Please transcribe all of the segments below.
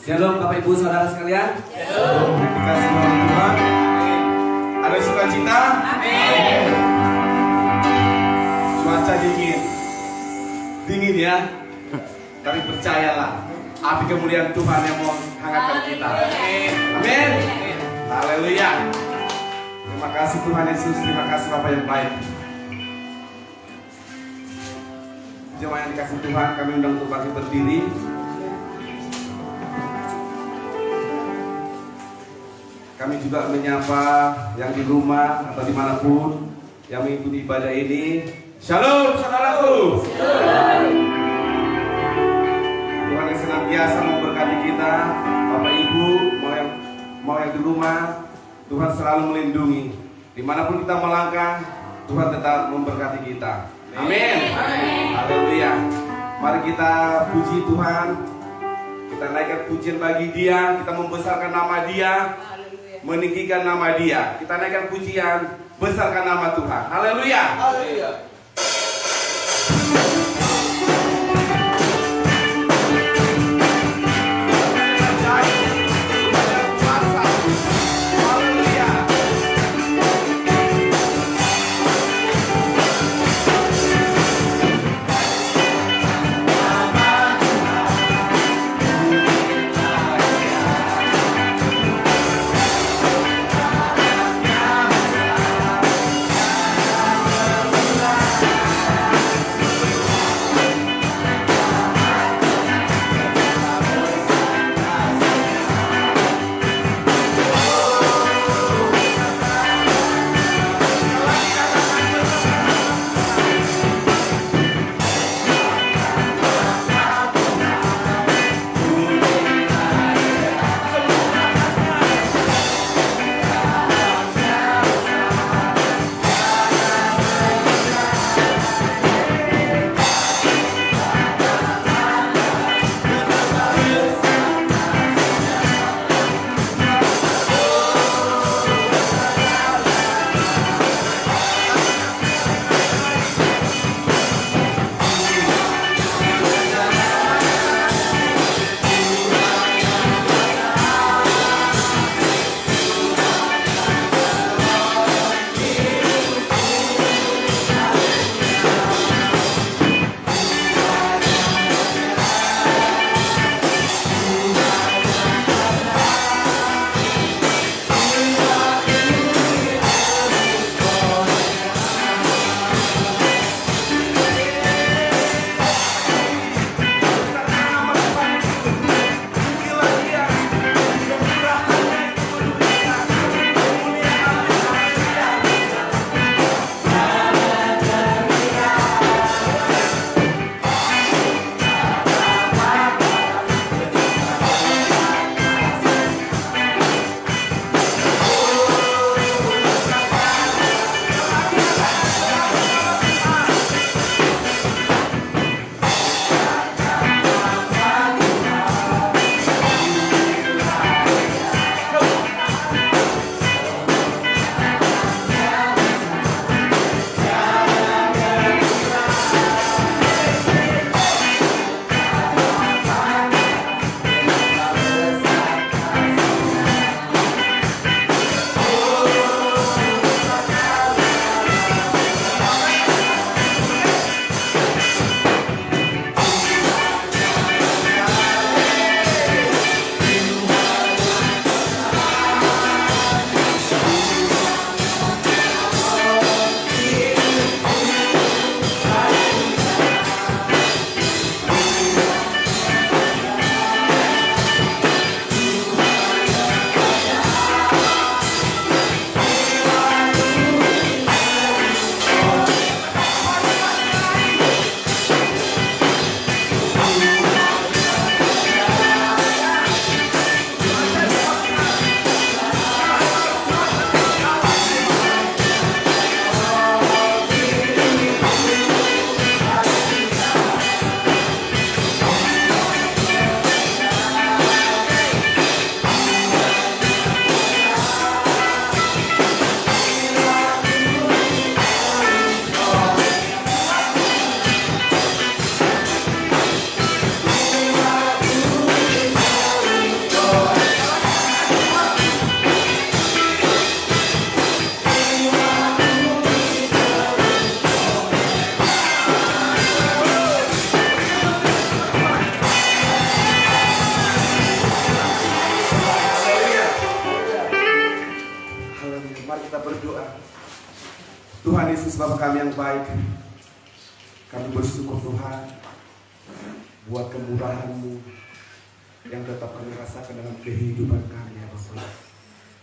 Shalom Bapak Ibu Saudara sekalian. Shalom. Yang dikasih oleh Tuhan. Ada sukacita? Amin. Cuaca dingin. Dingin ya. Tapi percayalah, api kemuliaan Tuhan yang mau hangatkan kita. Amin. Haleluya. Terima kasih Tuhan Yesus, terima kasih Bapak yang baik. Jemaat yang dikasih Tuhan, kami undang untuk bangkit berdiri. Kami juga menyapa yang di rumah atau dimanapun yang mengikuti ibadah ini. Shalom saudaraku. Tuhan yang senantiasa memberkati kita, Bapak Ibu, mau yang di rumah, Tuhan selalu melindungi. Dimanapun kita melangkah, Tuhan tetap memberkati kita. Amin. Haleluya. Mari kita puji Tuhan. Kita naikkan pujian bagi Dia, kita membesarkan nama Dia, meninggikan nama Dia. Kita naikkan pujian, besarkan nama Tuhan. Haleluya. Haleluya. Haleluya. Tuhan Yesus Bapa kami yang baik, kami bersyukur Tuhan buat kemurahan-Mu yang tetap kami rasakan dalam kehidupan kami ya Bapa.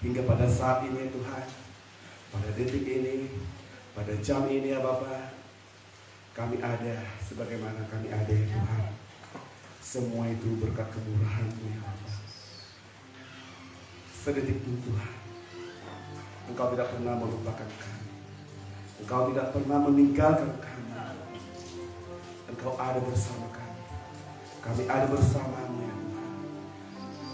Hingga pada saat ini ya Tuhan, pada detik ini, pada jam ini ya Bapa, kami ada sebagaimana kami ada ya Tuhan. Semua itu berkat kemurahan-Mu ya Bapa. Sedetik itu Tuhan, Engkau tidak pernah melupakan kami. Engkau tidak pernah meninggalkan kami. Engkau ada bersama kami. Kami ada bersama-Mu ya Tuhan.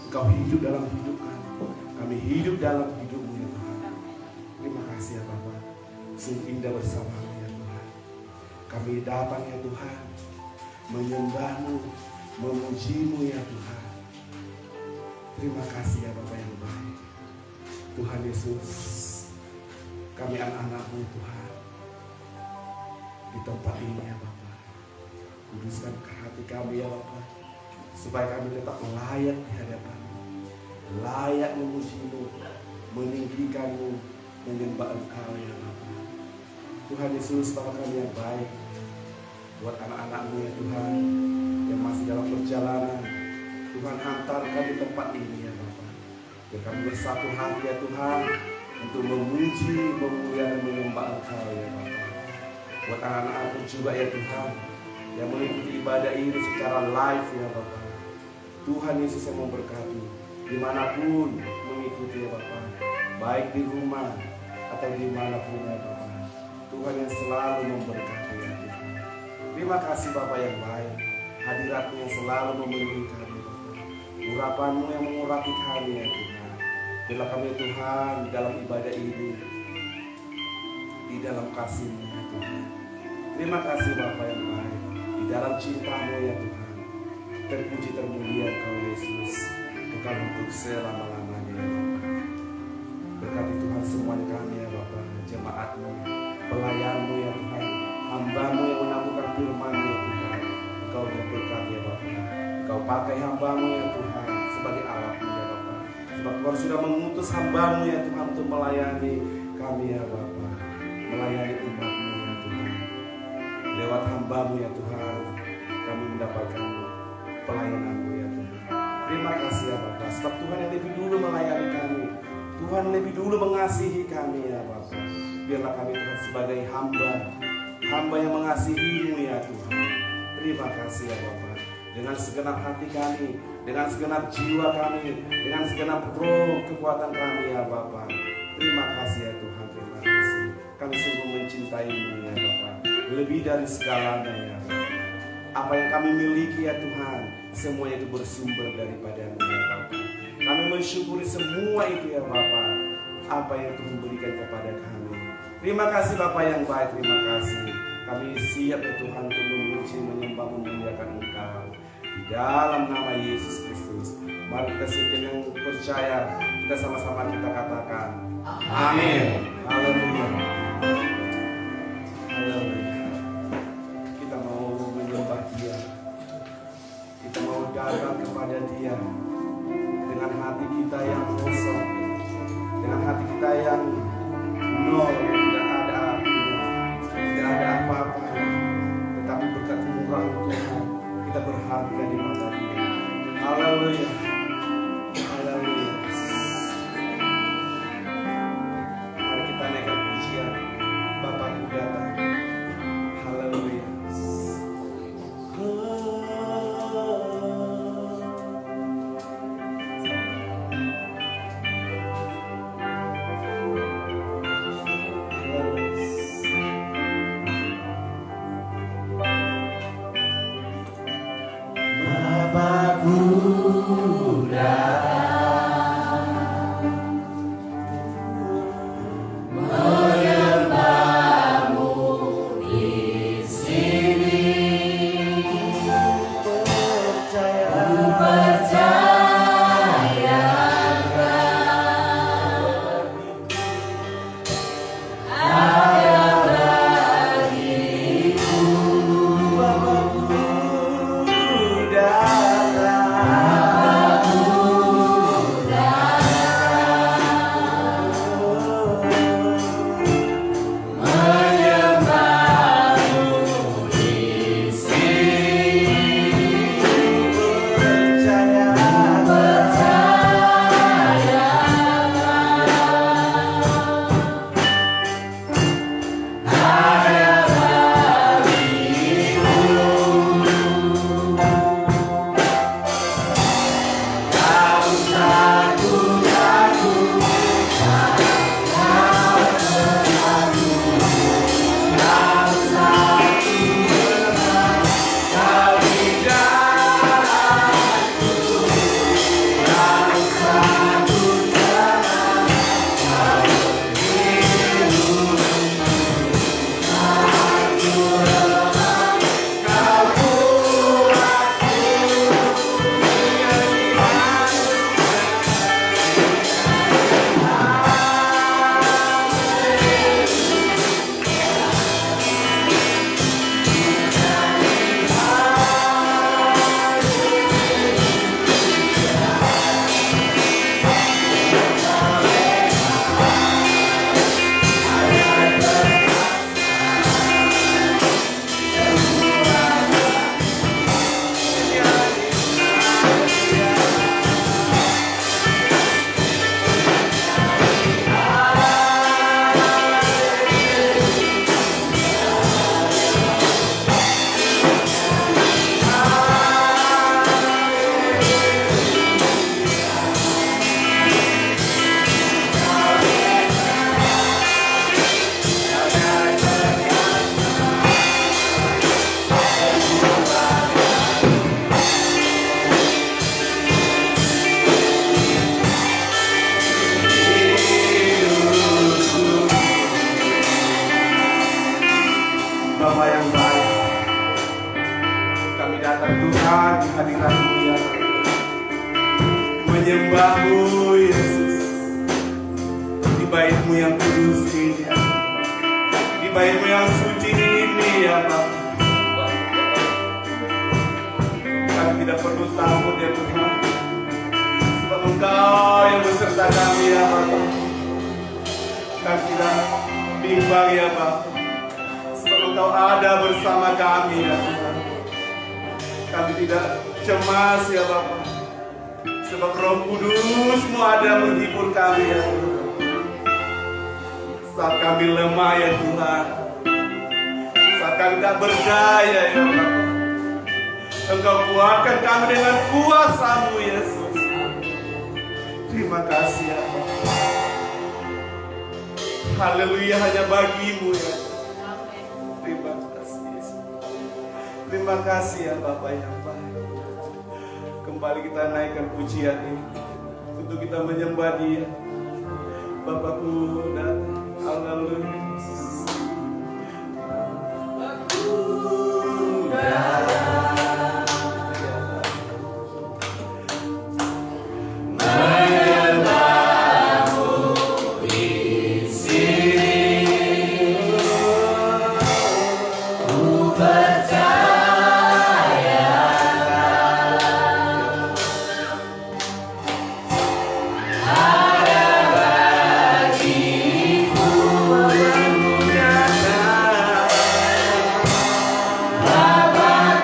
Engkau hidup dalam hidup kami. Kami hidup dalam hidup-Mu ya Tuhan. Terima kasih ya Bapa. Sungguh indah bersama-Mu ya Tuhan. Kami datang ya Tuhan, menyembah-Mu, memuji-Mu ya Tuhan. Terima kasih ya Bapa yang baik. Tuhan Yesus, kami anak-anak-Mu Tuhan. Di tempat ini ya Bapa, kuduskan hati kami ya Bapa, supaya kami tetap layak di hadapan-Mu, layak memuji-Mu, meninggikan-Mu, menyembah Engkau ya Bapa. Tuhan Yesus, Bapa kami yang baik, buat anak-anak-Mu ya Tuhan, yang masih dalam perjalanan, Tuhan hantarkan di tempat ini ya Bapa. Biar kami bersatu hati ya Tuhan, untuk memuji, memuliakan, menyembah Engkau ya Bapa. Buat anak-anak juga ya Tuhan, yang mengikuti ibadah ini secara live ya Bapa. Tuhan Yesus yang memberkati dimanapun mengikuti ya Bapa, baik di rumah atau dimanapun ya Bapa. Tuhan yang selalu memberkati ya Tuhan. Terima kasih Bapa yang baik, hadirat-Mu yang selalu memenuhi kami Bapa. Urapan-Mu yang mengurapi kami ya Tuhan. Biarlah kami Tuhan di dalam ibadah ini, di dalam kasih-Mu ya Tuhan. Terima kasih Bapa yang baik, di dalam cinta-Mu ya Tuhan. Terpuji termulia Engkau Yesus, kekal untuk selama-lamanya ya Bapa. Berkati Tuhan semuanya kami ya Bapa, jemaat-Mu, pelayan-Mu ya Tuhan, hamba-Mu yang menaburkan firman-Mu ya Tuhan. Engkau berkati ya Bapa. Engkau pakai hamba-Mu ya Tuhan sebagai alat-Mu ya Bapa. Sebab Tuhan sudah mengutus hamba-Mu ya Tuhan untuk melayani kami ya Bapa, melayani umat-Mu ya Tuhan. Lewat hamba-Mu ya Tuhan, kami mendapatkan pelayanan-Mu ya Tuhan. Terima kasih ya Bapa, sebab Tuhan yang lebih dulu melayani kami, Tuhan lebih dulu mengasihi kami ya Bapa. Biarlah kami Tuhan sebagai hamba yang mengasihi-Mu ya Tuhan. Terima kasih ya Bapa. Dengan segenap hati kami, dengan segenap jiwa kami, dengan segenap roh kekuatan kami ya Bapa. Terima kasih ya Tuhan, terima kasih. Kami sungguh mencintai-Mu ya Bapa, lebih dari segalanya ya Bapa. Apa yang kami miliki ya Tuhan, semuanya itu bersumber daripada-Mu ya Bapa. Kami mensyukuri semua itu ya Bapa, apa yang Tuhan berikan kepada kami. Terima kasih Bapa yang baik, terima kasih. Kami siap ya Tuhan untuk memuji, menyembah, memuliakan Engkau di dalam nama Yesus Kristus. Mari kita setiap yang percaya, kita sama-sama kita katakan amin. Haleluya. Haleluya. Kita mau menyembah Dia, kita mau datang kepada Dia dengan hati kita yang kosong, dengan hati kita yang nol, tidak ada artinya, tidak ada apa-apanya, tetapi berkat kemurahan Tuhan kita berharga di mata Dia. Haleluya. Haleluya. Mari kita naikkan pujian Bapa-Ku datang. Haleluya. Bapa-Ku kami datang Tuhan di hadirat-Mu ya Bapa. Menyembah-Mu Yesus di bait-Mu yang kudus ini ya. Di bait-Mu yang suci ini ya Bapa. Kami tidak perlu takut ya Tuhan, sebab Engkau yang beserta kami ya Bapa. Kami tidak bimbang ya Bapa, sebab Engkau ada bersama kami ya Tuhan. Kami tidak cemas ya Bapa, sebab Roh Kudus-Mu ada menghibur kami ya Tuhan. Saat kami lemah ya Tuhan, saat kami tak berdaya ya Bapa, Engkau kuatkan kami dengan kuasa-Mu Yesus. Terima kasih ya Bapa. Haleluya, hanya bagi-Mu ya. Terima kasih Yesus. Terima kasih ya Bapa yang baik. Kembali kita naikkan pujian ini untuk kita menyembah Dia. Bapakku datang. Haleluya. Aku datang. Baba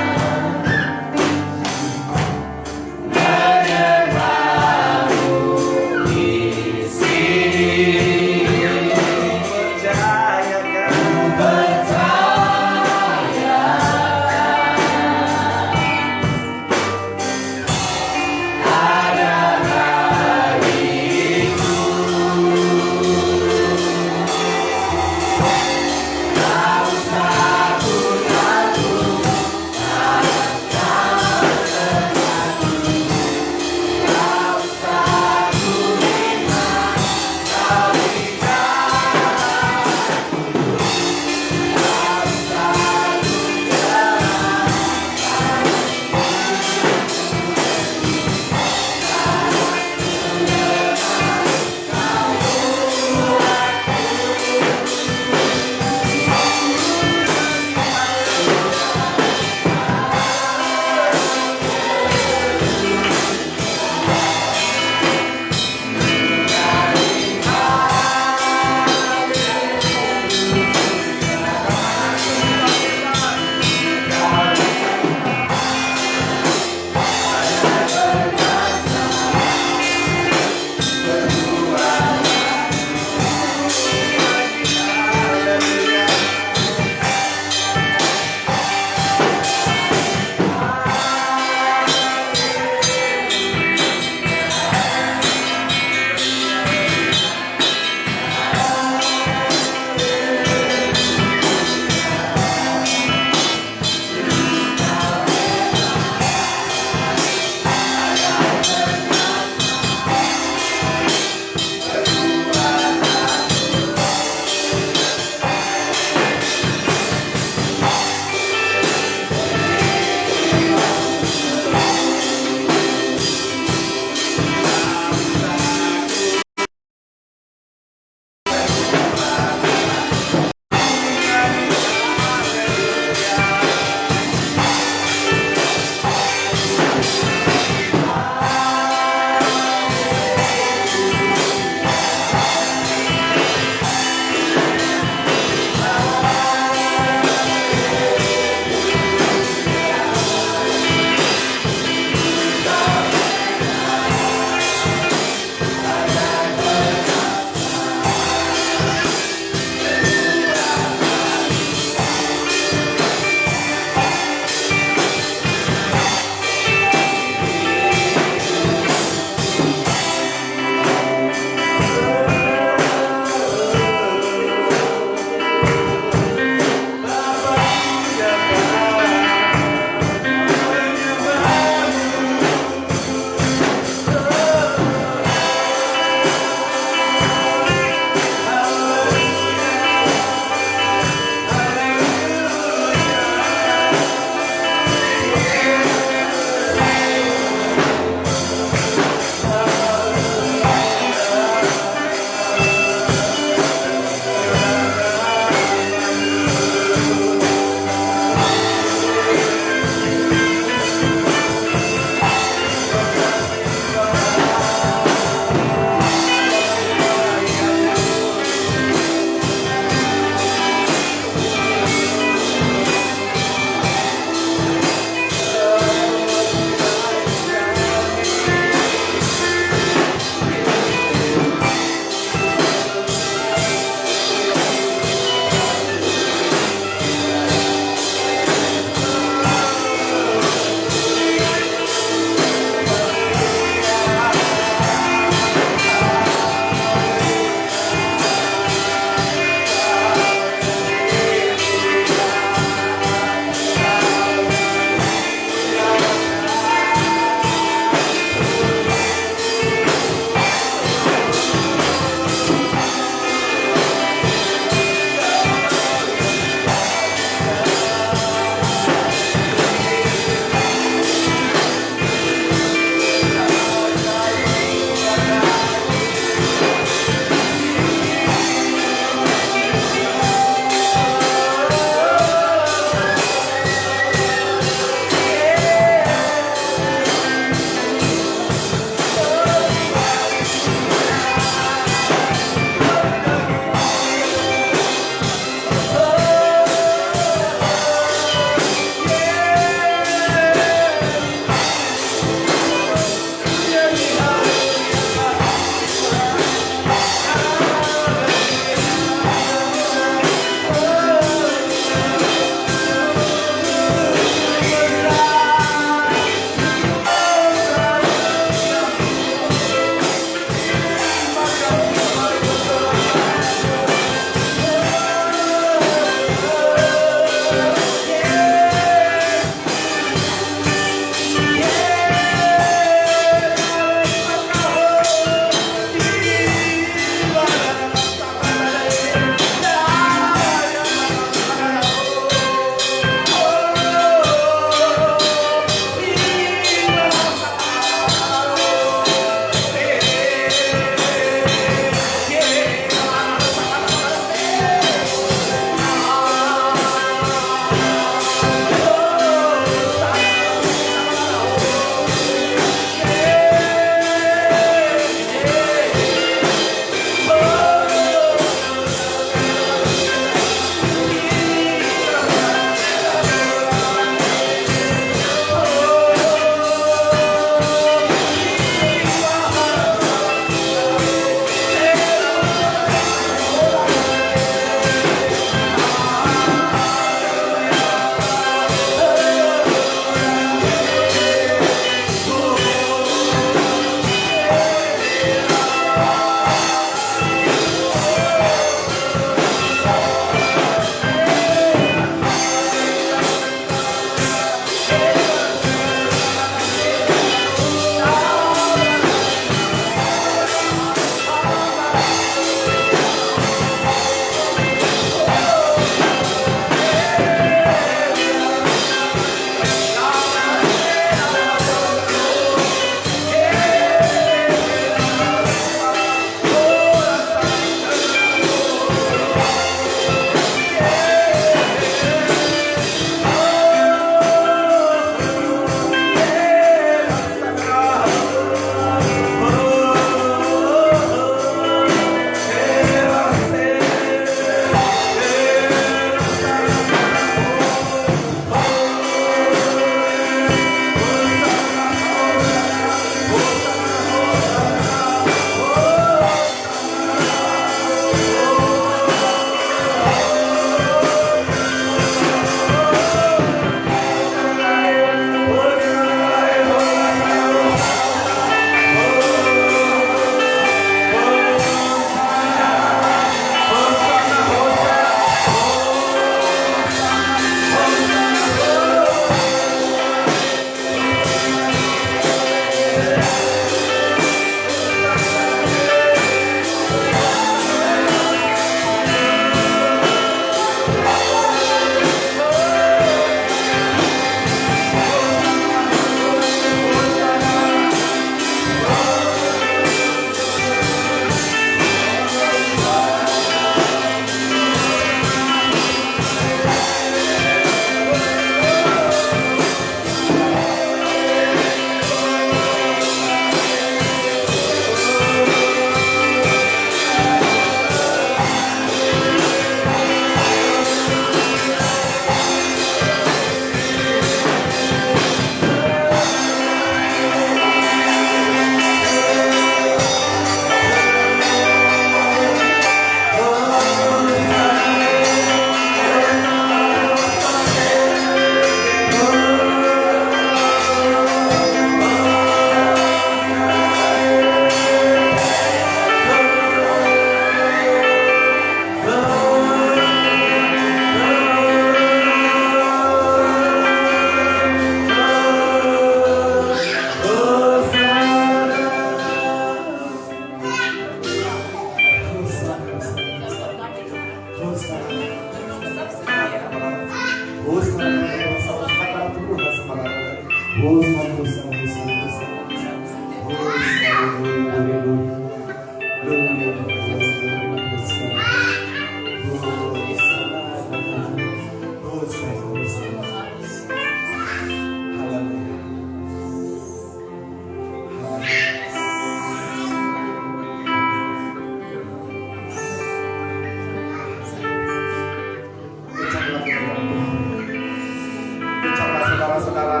Kecaplah saudara-saudara,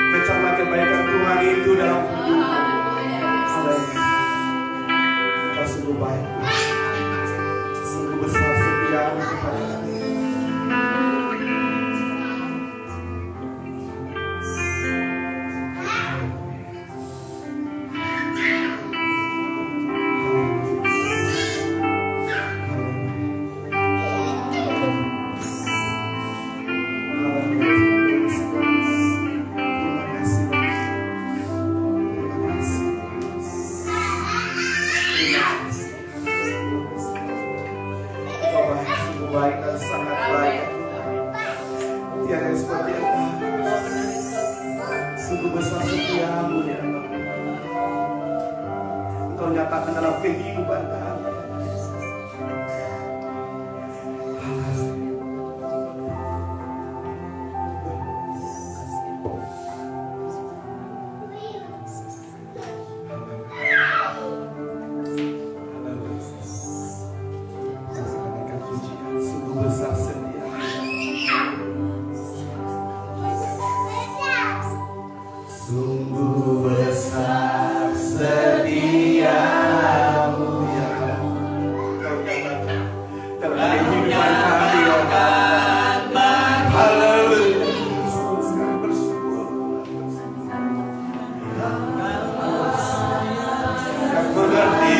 kecaplah kebaikan Tuhan itu dalam hidupmu. Kau sungguh baik, sungguh besar setiamu kepada kami. Baik dan sangat baik. Tiada seperti Engkau. Sungguh besar setiamu ya Allah. Engkau nyatakan dalam kehidupan kami. Besar setia, sungguh besar setiamu ya Allah. Kau dalam kehidupan kami ya Allah. Haleluya. Sekarang bersyukur. Yang mengerti.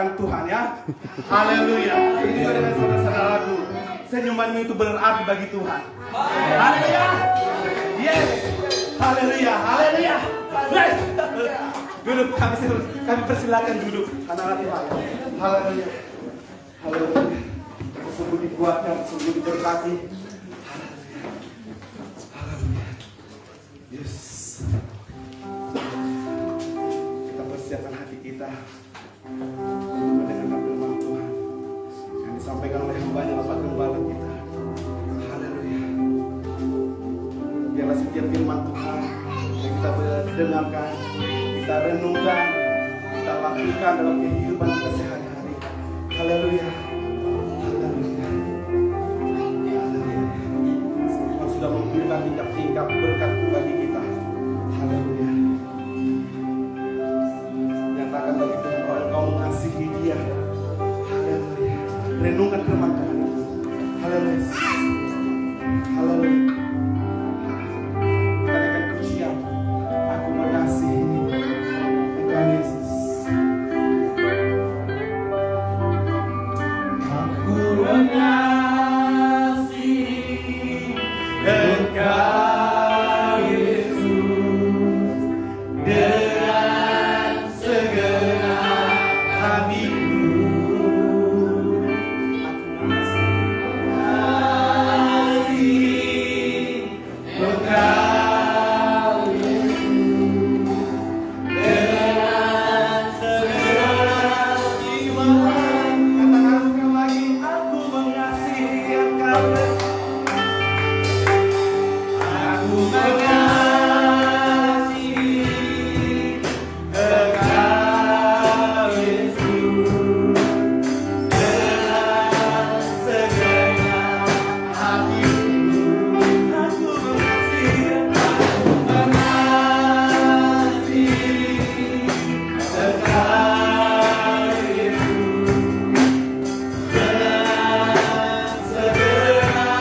memuliakan Tuhan ya. Haleluya. Ini dengan saudara-saudaraku, senyumanmu itu berarti bagi Tuhan. Haleluya. Yes. Haleluya. Haleluya. Yes. Duduk, kami persilakan duduk. Anak-anak Tuhan. Haleluya. Haleluya. Sungguh dikuatkan, sungguh diberkati. Haleluya. Yes. Kita persiapkan hati kita untuk mendengarkan firman Tuhan yang disampaikan oleh hamba-Nya Bapak Gembala kita. Haleluya. Biarlah setiap firman Tuhan yang kita dengarkan, kita renungkan, kita lakukan dalam kehidupan kita sehari-hari. Haleluya. Haleluya. Haleluya. Tuhan sudah memberikan tingkap-tingkap berkat bagi kita. Haleluya. Nyatakan bagi Tuhan bahwa Engkau mengasihi Dia. Haleluya. Renungkan firman Tuhan itu. Haleluya. Haleluya. Katakan kucian, aku mengasihi Engkau Yesus. Aku mengasihi Engkau Yesus dengan segenap hatiku. Aku mengasihi Engkau Yesus dengan segenap jiwa. Katakan sekali lagi, aku mengasihi Engkau Yesus. Aku mengasihi Engkau Yesus dengan segenap hatiku. Aku mengasihi Engkau Yesus dengan segenap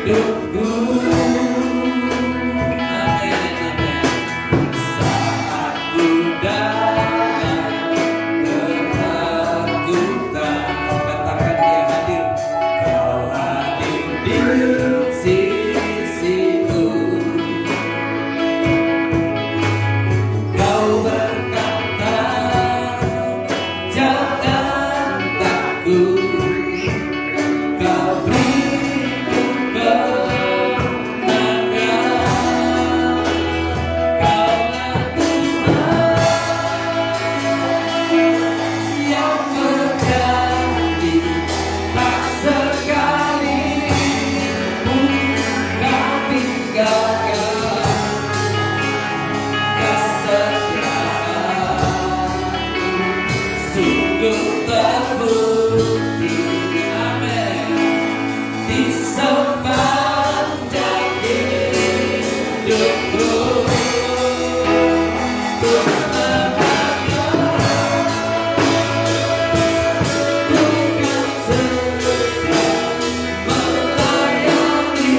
hidupku. Amin, amin. Saat ku dalam ketakutan, katakan Dia hadir. Kau hadir di sisiku. Kau berkata, jangan takut. Kau beriku kemenangan. Kaulah Tuhan yang berjanji, tak sekali pun Kau tinggalkan. Kesetiaan sungguh terbukti, amin, di sepanjang hidupku. Bukan setia melayani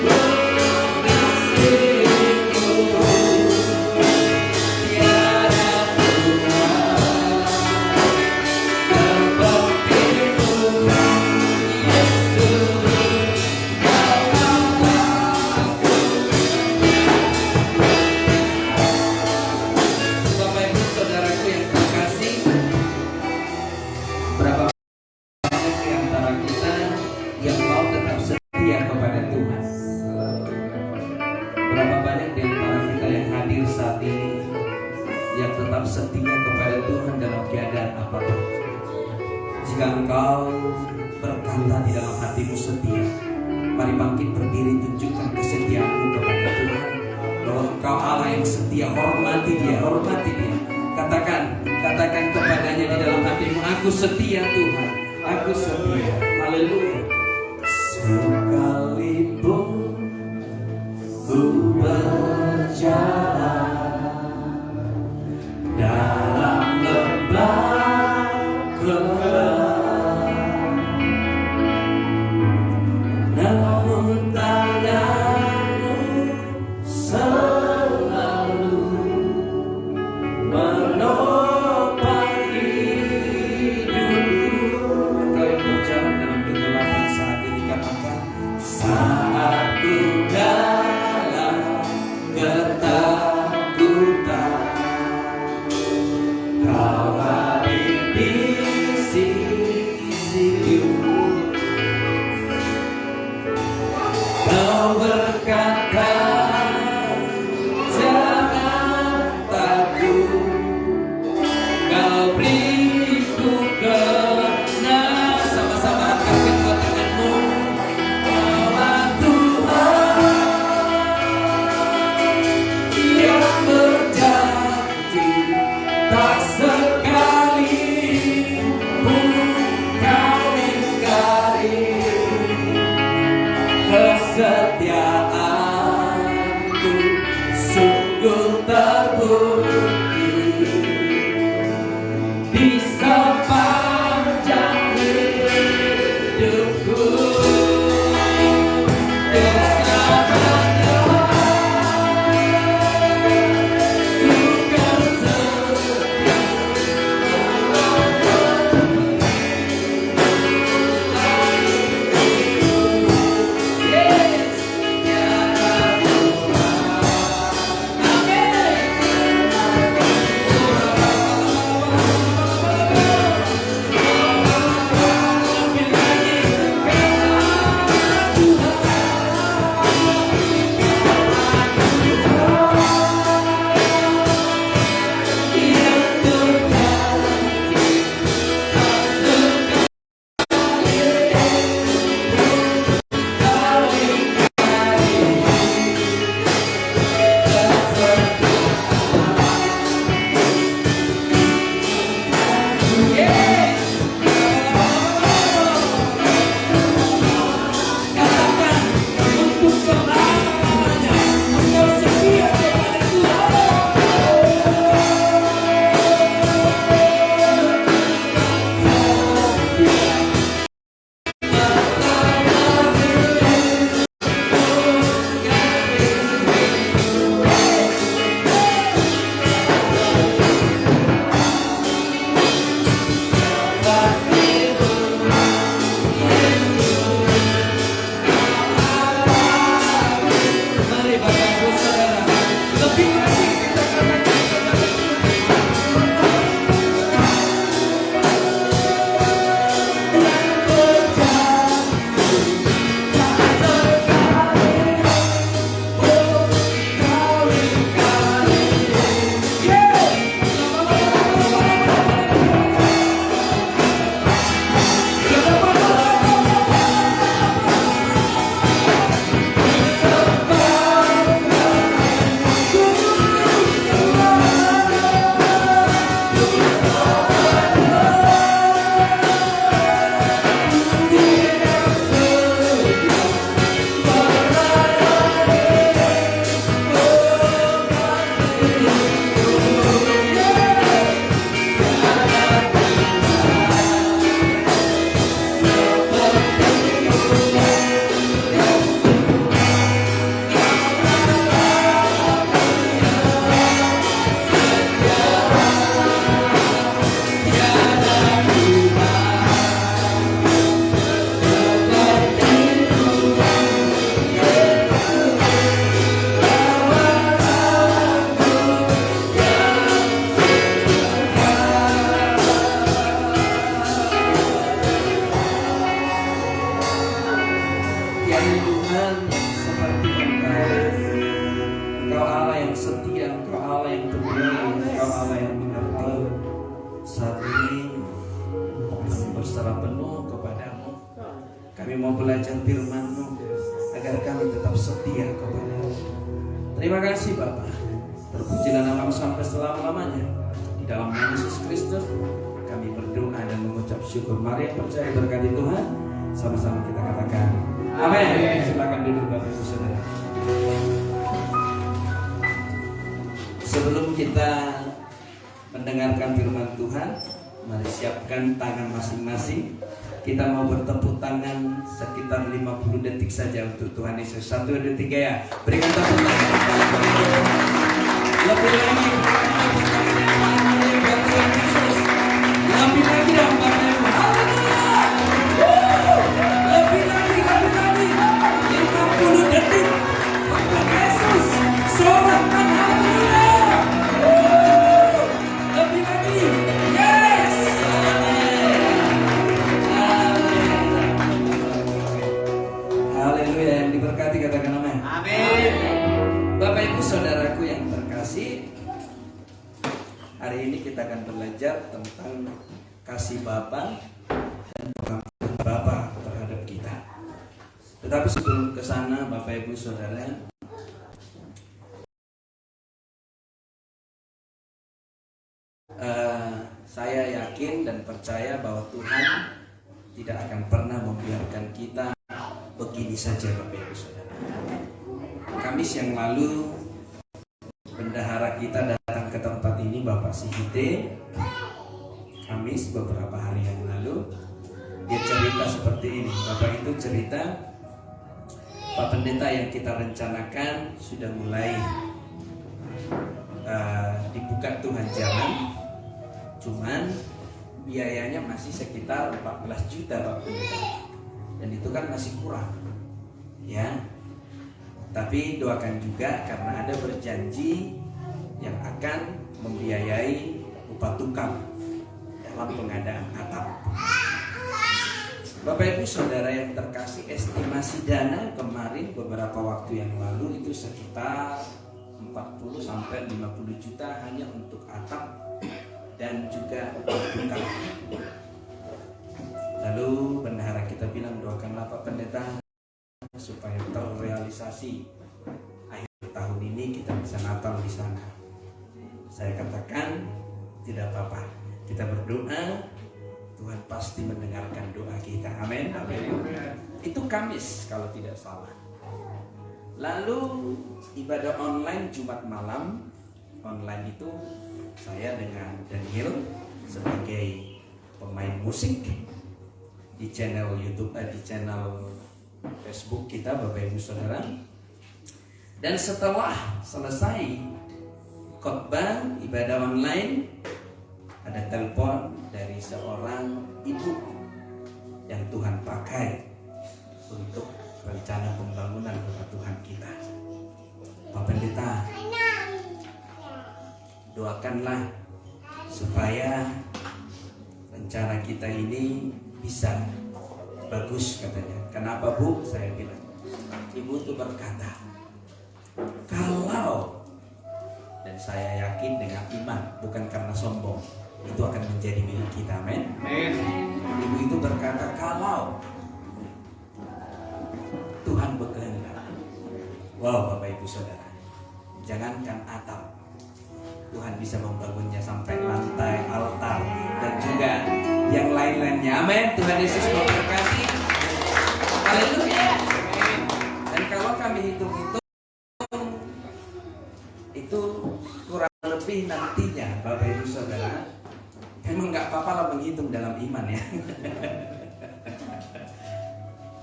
mengasihimu. Tiada Tuhan sepertimu, Yesus. Bapak Ibu Saudaraku yang terkasih, berapa banyak di antara kita yang mau tetap setia kepada Tuhan? Berapa banyak di antara kita yang hadir saat ini yang tetap setia kepada Tuhan dalam keadaan apapun? Jika engkau berkata di dalam hatimu setia, mari bangkit berdiri, tunjukkan kesetiaanmu kepada Tuhan, bahwa engkau Allah yang setia. Hormati Dia, hormati Dia. Katakan kepadanya di dalam hatimu, aku setia Tuhan, aku setia. Haleluya. Sekalipun ku berjalan dalam lembah gelap, namun tanganmu selalu menopang hidupku. Engkau yang Kami mau belajar firman-Mu agar kami tetap setia kepada-Mu. Terima kasih Bapa. Terpujilah nama-Mu sampai selama-lamanya. Di dalam nama Yesus Kristus kami berdoa dan mengucap syukur. Mari yang percaya berkati Tuhan, sama-sama kita katakan amin. Silakan duduk Bapak Ibu Saudara. Sebelum kita mendengarkan firman Tuhan, mari siapkan tangan masing-masing. Kita mau bertepuk tangan sekitar 50 detik saja untuk Tuhan Yesus. 1, 2, 3 ya. Berikan tepuk tangan. Lebih lagi, berikan tepuk tangan yang paling buat Tuhan Yesus. Lebih lagi dong Bapak Ibu. Haleluya. Lebih lagi. 50 detik. Tuhan Yesus. Sorakan haleluya. Lebih lagi. Yes. Haleluya. Yang diberkati katakan amin. Amin. Bapak Ibu Saudaraku yang terkasih, hari ini kita akan belajar tentang kasih Bapa dan pengabdian Bapa terhadap kita. Tetapi sebelum ke sana Bapak Ibu Saudara, saya yakin dan percaya bahwa Tuhan tidak akan pernah membiarkan kita begini saja Bapak Ibu Saudara. Kamis yang lalu bendahara kita datang ke tempat ini, Bapak Sihite. Kamis beberapa hari yang lalu dia cerita seperti ini. Bapak itu cerita, Pak Pendeta, yang kita rencanakan sudah mulai dibuka Tuhan jalan, cuman biayanya masih sekitar 14 juta Pak Pendeta, dan itu kan masih kurang ya. Tapi doakan juga karena ada berjanji yang akan membiayai upah tukang dalam pengadaan atap. Bapak Ibu Saudara yang terkasih, estimasi dana kemarin beberapa waktu yang lalu itu sekitar 40 sampai 50 juta hanya untuk atap dan juga upah tukang. Lalu bendahara kita bilang, doakanlah Pak Pendeta supaya terrealisasi akhir tahun ini kita bisa Natal di sana. Saya katakan tidak apa-apa, kita berdoa, Tuhan pasti mendengarkan doa kita. Amin. Amin. Itu Kamis kalau tidak salah. Lalu ibadah online Jumat malam, online itu saya dengan Daniel sebagai pemain musik di channel YouTube, di channel Facebook kita Bapak Ibu Saudara. Dan setelah selesai khotbah ibadah online, ada telepon dari seorang ibu yang Tuhan pakai untuk rencana pembangunan rumah Tuhan kita. Pak Pendeta, doakanlah supaya rencana kita ini bisa bagus katanya. Kenapa Bu? Saya bilang, ibu itu berkata, kalau, dan saya yakin dengan iman, bukan karena sombong, itu akan menjadi milik kita. Amin. Ibu itu berkata, kalau Tuhan berkehendak, wow Bapak Ibu Saudara, jangankan atap, Tuhan bisa membangunnya sampai lantai, altar, dan juga yang lain-lainnya. Amin. Tuhan Yesus memberkati. Haleluya. Dan kalau kami hitung-hitung, itu kurang lebih nantinya Bapak Ibu Saudara, emang nggak apa-apa lah menghitung dalam iman ya.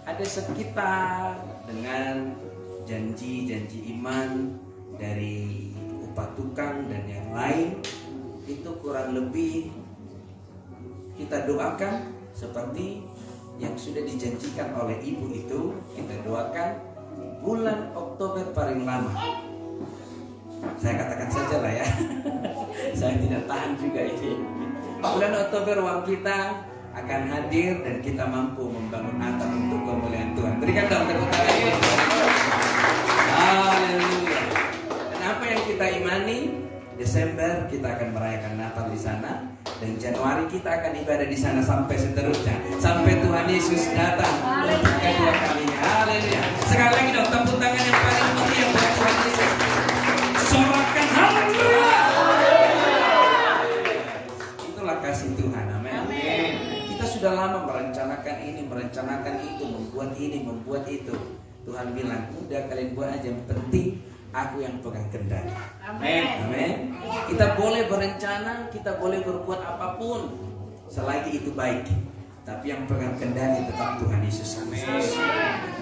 Ada sekitar dengan janji-janji iman dari upah tukang dan yang lain, itu kurang lebih kita doakan seperti yang sudah dijanjikan oleh ibu itu. Kita doakan bulan Oktober paling lama. Saya katakan saja lah ya. Saya tidak tahan juga ini. Bulan Oktober uang kita akan hadir dan kita mampu membangun atap untuk kemuliaan Tuhan. Berikan dong tepuk tangan. Haleluya. Dan apa yang kita imani, Desember kita akan merayakan Natal di sana, dan Januari kita akan ibadah di sana sampai seterusnya, sampai Tuhan Yesus datang. membuat ini, membuat itu. Tuhan bilang, udah kalian buat aja, yang penting aku yang pegang kendali. Amin. Amin. Kita boleh berencana, kita boleh berbuat apapun selagi itu baik. Tapi yang pegang kendali tetap Tuhan Yesus.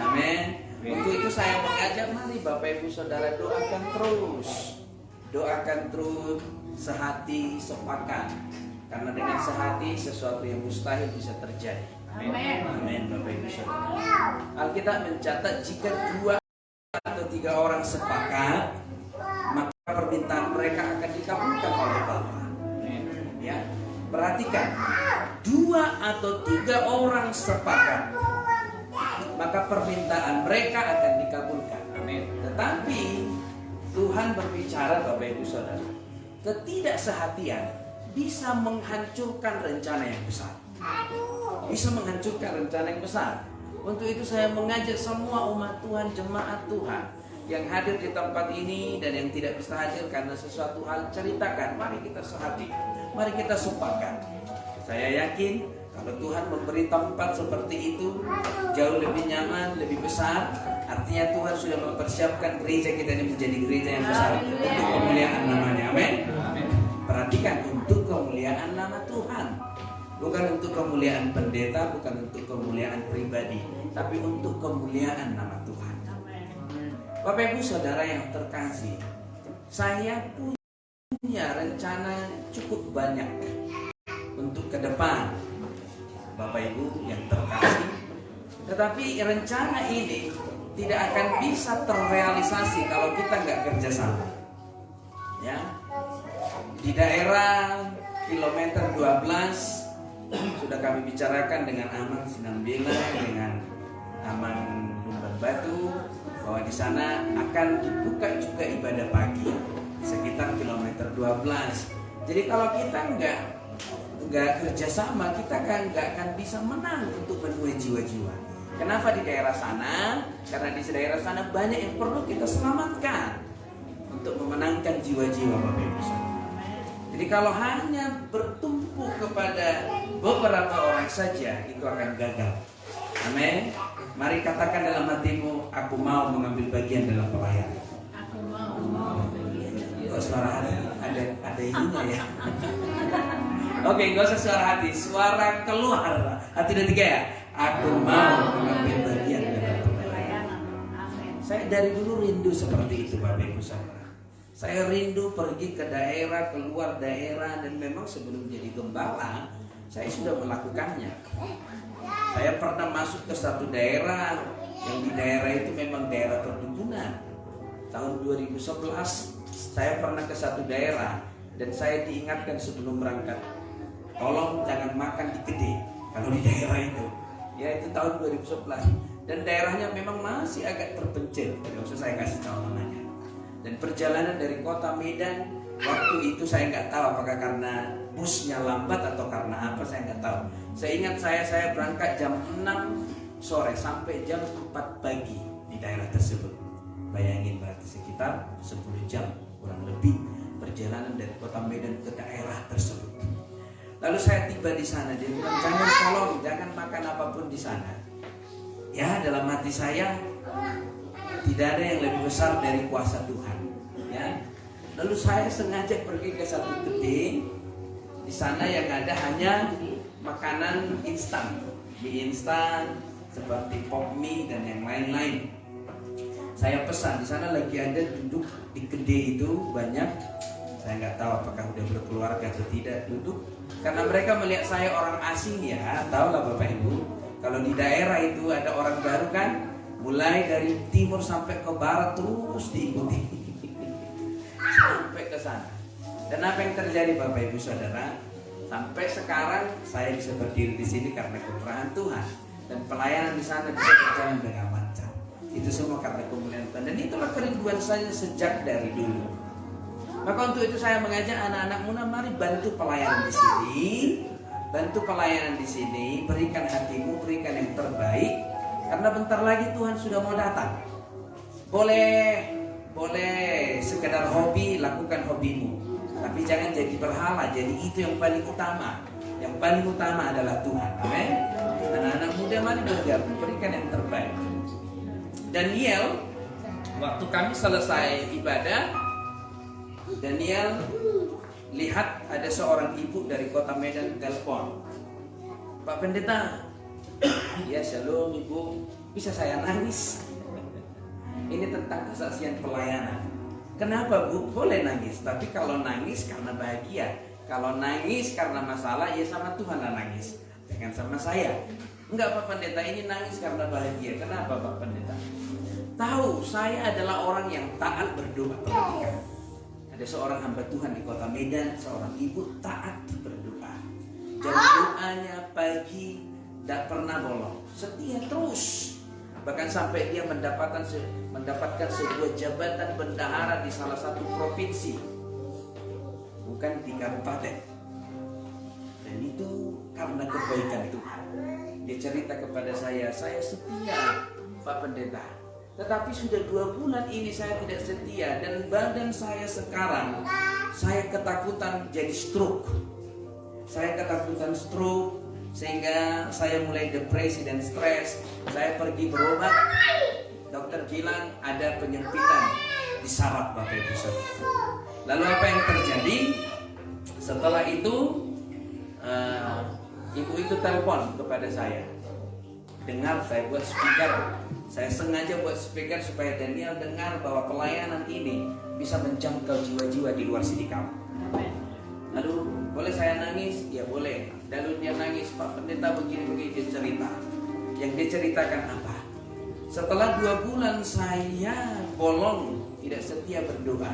Amin. Untuk itu saya mengajak, mari Bapak Ibu Saudara doakan terus. Doakan terus, sehati, sepakat. Karena dengan sehati sesuatu yang mustahil bisa terjadi. Amin. Amin Bapak Ibu Saudara. Alkitab mencatat jika 2 atau 3 orang sepakat, maka permintaan mereka akan dikabulkan oleh Bapa. Ya, perhatikan, 2 atau 3 orang sepakat, maka permintaan mereka akan dikabulkan. Amin. Tetapi Tuhan berbicara Bapak Ibu Saudara, ketidaksehatian bisa menghancurkan rencana yang besar. Bisa menghancurkan rencana yang besar. Untuk itu saya mengajak semua umat Tuhan, jemaat Tuhan yang hadir di tempat ini dan yang tidak bisa hadir karena sesuatu hal, ceritakan. Mari kita sehati, mari kita sepakat. Saya yakin kalau Tuhan memberi tempat seperti itu jauh lebih nyaman, lebih besar, artinya Tuhan sudah mempersiapkan gereja kita ini menjadi gereja yang besar untuk kemuliaan namanya. Amin. Perhatikan, untuk kemuliaan nama Tuhan. Bukan untuk kemuliaan pendeta, bukan untuk kemuliaan pribadi, tapi untuk kemuliaan nama Tuhan. Bapak Ibu Saudara yang terkasih, saya punya rencana cukup banyak untuk ke depan, Bapak Ibu yang terkasih. Tetapi rencana ini tidak akan bisa terrealisasi kalau kita nggak kerjasama. Ya, di daerah kilometer 12 sudah kami bicarakan dengan Amang Sinambela, dengan Amang Lumban Batu, bahwa di sana akan dibuka juga ibadah pagi sekitar kilometer 12. Jadi kalau kita nggak kerjasama, kita kan nggak akan bisa menang untuk menuai jiwa-jiwa. Kenapa di daerah sana? Karena di daerah sana banyak yang perlu kita selamatkan untuk memenangkan jiwa-jiwa Bapak Ibu. Jadi kalau hanya bertumpu kepada beberapa orang saja, itu akan gagal. Amin. Mari katakan dalam hatimu, aku mau mengambil bagian dalam pelayanan. Aku mau bagian. Kok suara hati? Ada ininya ya. Oke, gak usah suara hati, suara keluar. Hati dan 3 ya. Aku mau mengambil bagian dalam pelayanan. Amin. Saya dari dulu rindu seperti itu Bapak Ibu Saudara. Saya rindu pergi ke daerah, keluar daerah, dan memang sebelum jadi gembala, saya sudah melakukannya. Saya pernah masuk ke satu daerah, yang di daerah itu memang daerah perdukunan. Tahun 2011, saya pernah ke satu daerah, dan saya diingatkan sebelum berangkat, tolong jangan makan di gede, kalau di daerah itu. Ya, itu tahun 2011. Dan daerahnya memang masih agak terpencil, tidak usah saya kasih tahu namanya. Dan perjalanan dari kota Medan, waktu itu saya nggak tahu apakah karena busnya lambat atau karena apa, saya nggak tahu. Saya ingat saya berangkat jam 6 sore sampai jam 4 pagi di daerah tersebut. Bayangin, berarti sekitar 10 jam kurang lebih perjalanan dari kota Medan ke daerah tersebut. Lalu saya tiba di sana, dia bilang jangan makan apapun di sana. Ya, dalam hati saya tidak ada yang lebih besar dari kuasa Tuhan. Ya. Lalu saya sengaja pergi ke satu gedung. Di sana yang ada hanya makanan instan, mie instan seperti pop mie dan yang lain-lain. Saya pesan, di sana lagi ada duduk di kedai itu banyak. Saya nggak tahu apakah udah berkeluarga atau tidak duduk. Karena mereka melihat saya orang asing ya, tahulah Bapak Ibu. Kalau di daerah itu ada orang baru kan, mulai dari timur sampai ke barat terus diikuti sampai ke sana. Dan apa yang terjadi Bapak Ibu Saudara? Sampai sekarang saya bisa berdiri di sini karena kemurahan Tuhan, dan pelayanan di sana bisa berjalan dengan lancar. Itu semua karena kemuliaan Tuhan, dan itulah kerinduan saya sejak dari dulu. Maka untuk itu saya mengajak anak-anak muda, mari bantu pelayanan di sini, bantu pelayanan di sini, berikan hatimu, berikan yang terbaik. Karena bentar lagi Tuhan sudah mau datang. Boleh sekedar hobi, lakukan hobimu. Tapi jangan jadi berhala, jadi itu yang paling utama. Yang paling utama adalah Tuhan. Amin. anak-anak muda mari bergabung, berikan yang terbaik. Daniel, waktu kami selesai ibadah, Daniel lihat ada seorang ibu dari kota Medan telepon, Pak Pendeta. Ya, shalom ibu, bisa saya nangis? Ini tentang kesaksian pelayanan. Kenapa bu? Boleh nangis, tapi kalau nangis karena bahagia. Kalau nangis karena masalah, ya sama Tuhan lah nangis, jangan sama saya. Enggak Pak Pendeta, ini nangis karena bahagia. Kenapa Pak Pendeta? Tahu saya adalah orang yang taat berdoa. Perhatikan, ada seorang hamba Tuhan di kota Medan, seorang ibu taat berdoa. Jam doanya pagi tidak pernah bolong, setia terus. Bahkan sampai dia mendapatkan sebuah jabatan bendahara di salah satu provinsi, bukan di kabupaten. Dan itu karena kebaikan Tuhan. Dia cerita kepada saya setia Pak Pendeta. Tetapi sudah 2 bulan ini saya tidak setia. Dan badan saya sekarang, saya ketakutan jadi stroke. Saya ketakutan stroke, sehingga saya mulai depresi dan stres. Saya pergi berobat, dokter bilang ada penyempitan di saraf Bapak Ibu Saudara. Lalu apa yang terjadi? Setelah itu ibu itu telepon kepada saya. Dengar, saya buat speaker. Saya sengaja buat speaker supaya Daniel dengar bahwa pelayanan ini bisa menjangkau jiwa-jiwa di luar sini kamu. Lalu, boleh saya nangis? Ya boleh. Lalu dia nangis, Pak Pendeta begini-begini, dia cerita. Yang dia ceritakan apa? Setelah 2 bulan saya bolong, tidak setia berdoa,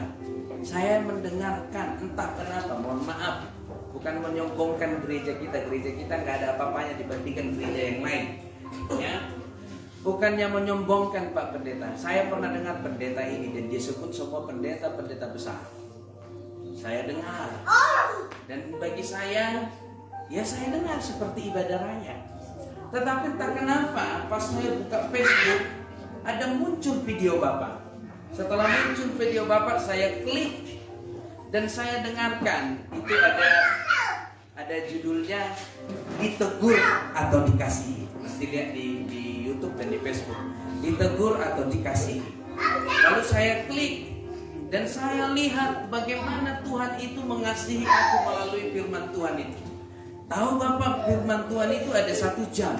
saya mendengarkan, entah kenapa, mohon maaf, bukan menyombongkan gereja kita nggak ada apa-apanya dibandingkan gereja yang lain, ya. Bukannya menyombongkan Pak Pendeta, saya pernah dengar pendeta ini dan dia sebut semua pendeta besar. Saya dengar, dan bagi saya, ya saya dengar seperti ibadah raya. Tetapi entah kenapa, pas saya buka Facebook, ada muncul video Bapak. Setelah muncul video Bapak, saya klik dan saya dengarkan. Itu ada judulnya ditegur atau dikasihi. Mesti lihat di YouTube dan di Facebook. Ditegur atau dikasihi. Lalu saya klik dan saya lihat bagaimana Tuhan itu mengasihi aku melalui firman Tuhan itu. Tahu Bapak, firman Tuhan itu ada 1 jam.